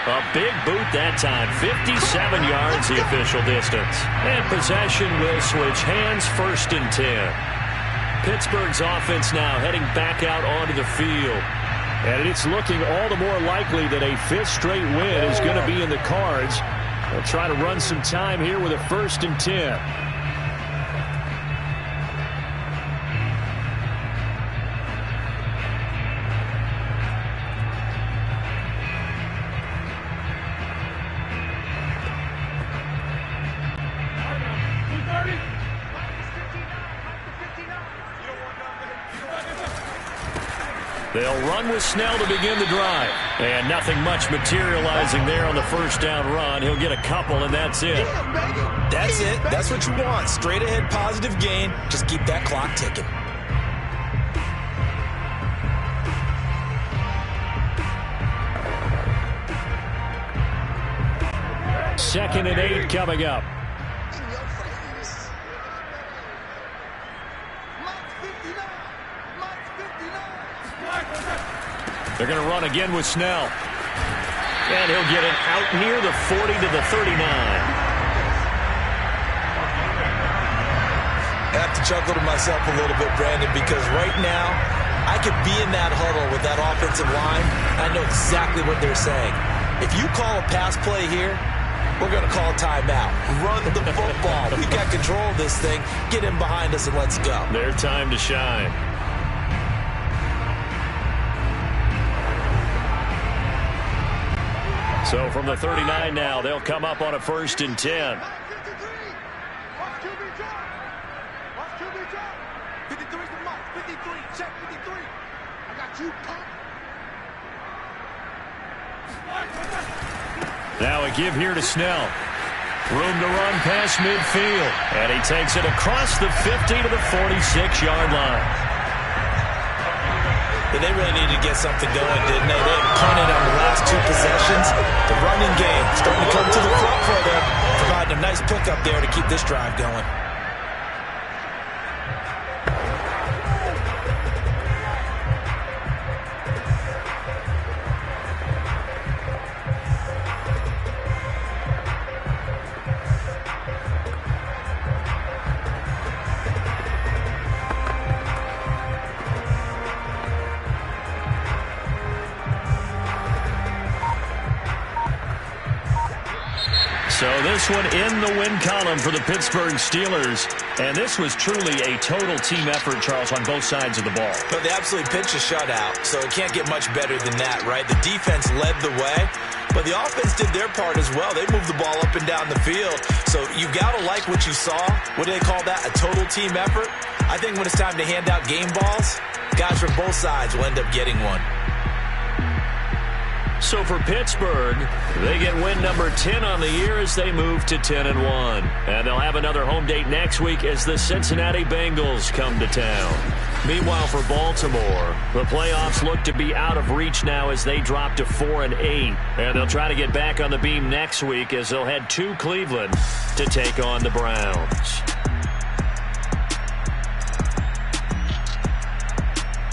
A big boot that time, 57 yards the official distance. And possession will switch hands, 1st and 10. Pittsburgh's offense now heading back out onto the field. And it's looking all the more likely that a 5th straight win is going to be in the cards. They'll try to run some time here with a 1st and 10. They'll run with Snell to begin the drive. And nothing much materializing there on the 1st down run. He'll get a couple, and that's it. That's it. That's what you want. Straight ahead positive gain. Just keep that clock ticking. 2nd and 8 coming up. They're going to run again with Snell. And he'll get it out near the 40 to the 39. I have to chuckle to myself a little bit, Brandon, because right now I could be in that huddle with that offensive line. I know exactly what they're saying. If you call a pass play here, we're going to call timeout. Run the football. We got control of this thing. Get in behind us and let's go. Their time to shine. So from the 39 now, they'll come up on a 1st and 10. Now a give here to Snell. Room to run past midfield. And he takes it across the 50 to the 46-yard line. They really needed to get something going, didn't they? They had punted on the last 2 possessions. The running game starting to come to the front for them, providing a nice pickup there to keep this drive going. So this one in the win column for the Pittsburgh Steelers. And this was truly a total team effort, Charles, on both sides of the ball. But they absolutely pitched a shutout, so it can't get much better than that, right? The defense led the way, but the offense did their part as well. They moved the ball up and down the field. So you've got to like what you saw. What do they call that? A total team effort? I think when it's time to hand out game balls, guys from both sides will end up getting one. So for Pittsburgh, they get win number 10 on the year as they move to 10-1. And they'll have another home date next week as the Cincinnati Bengals come to town. Meanwhile, for Baltimore, the playoffs look to be out of reach now as they drop to 4-8. And they'll try to get back on the beam next week as they'll head to Cleveland to take on the Browns.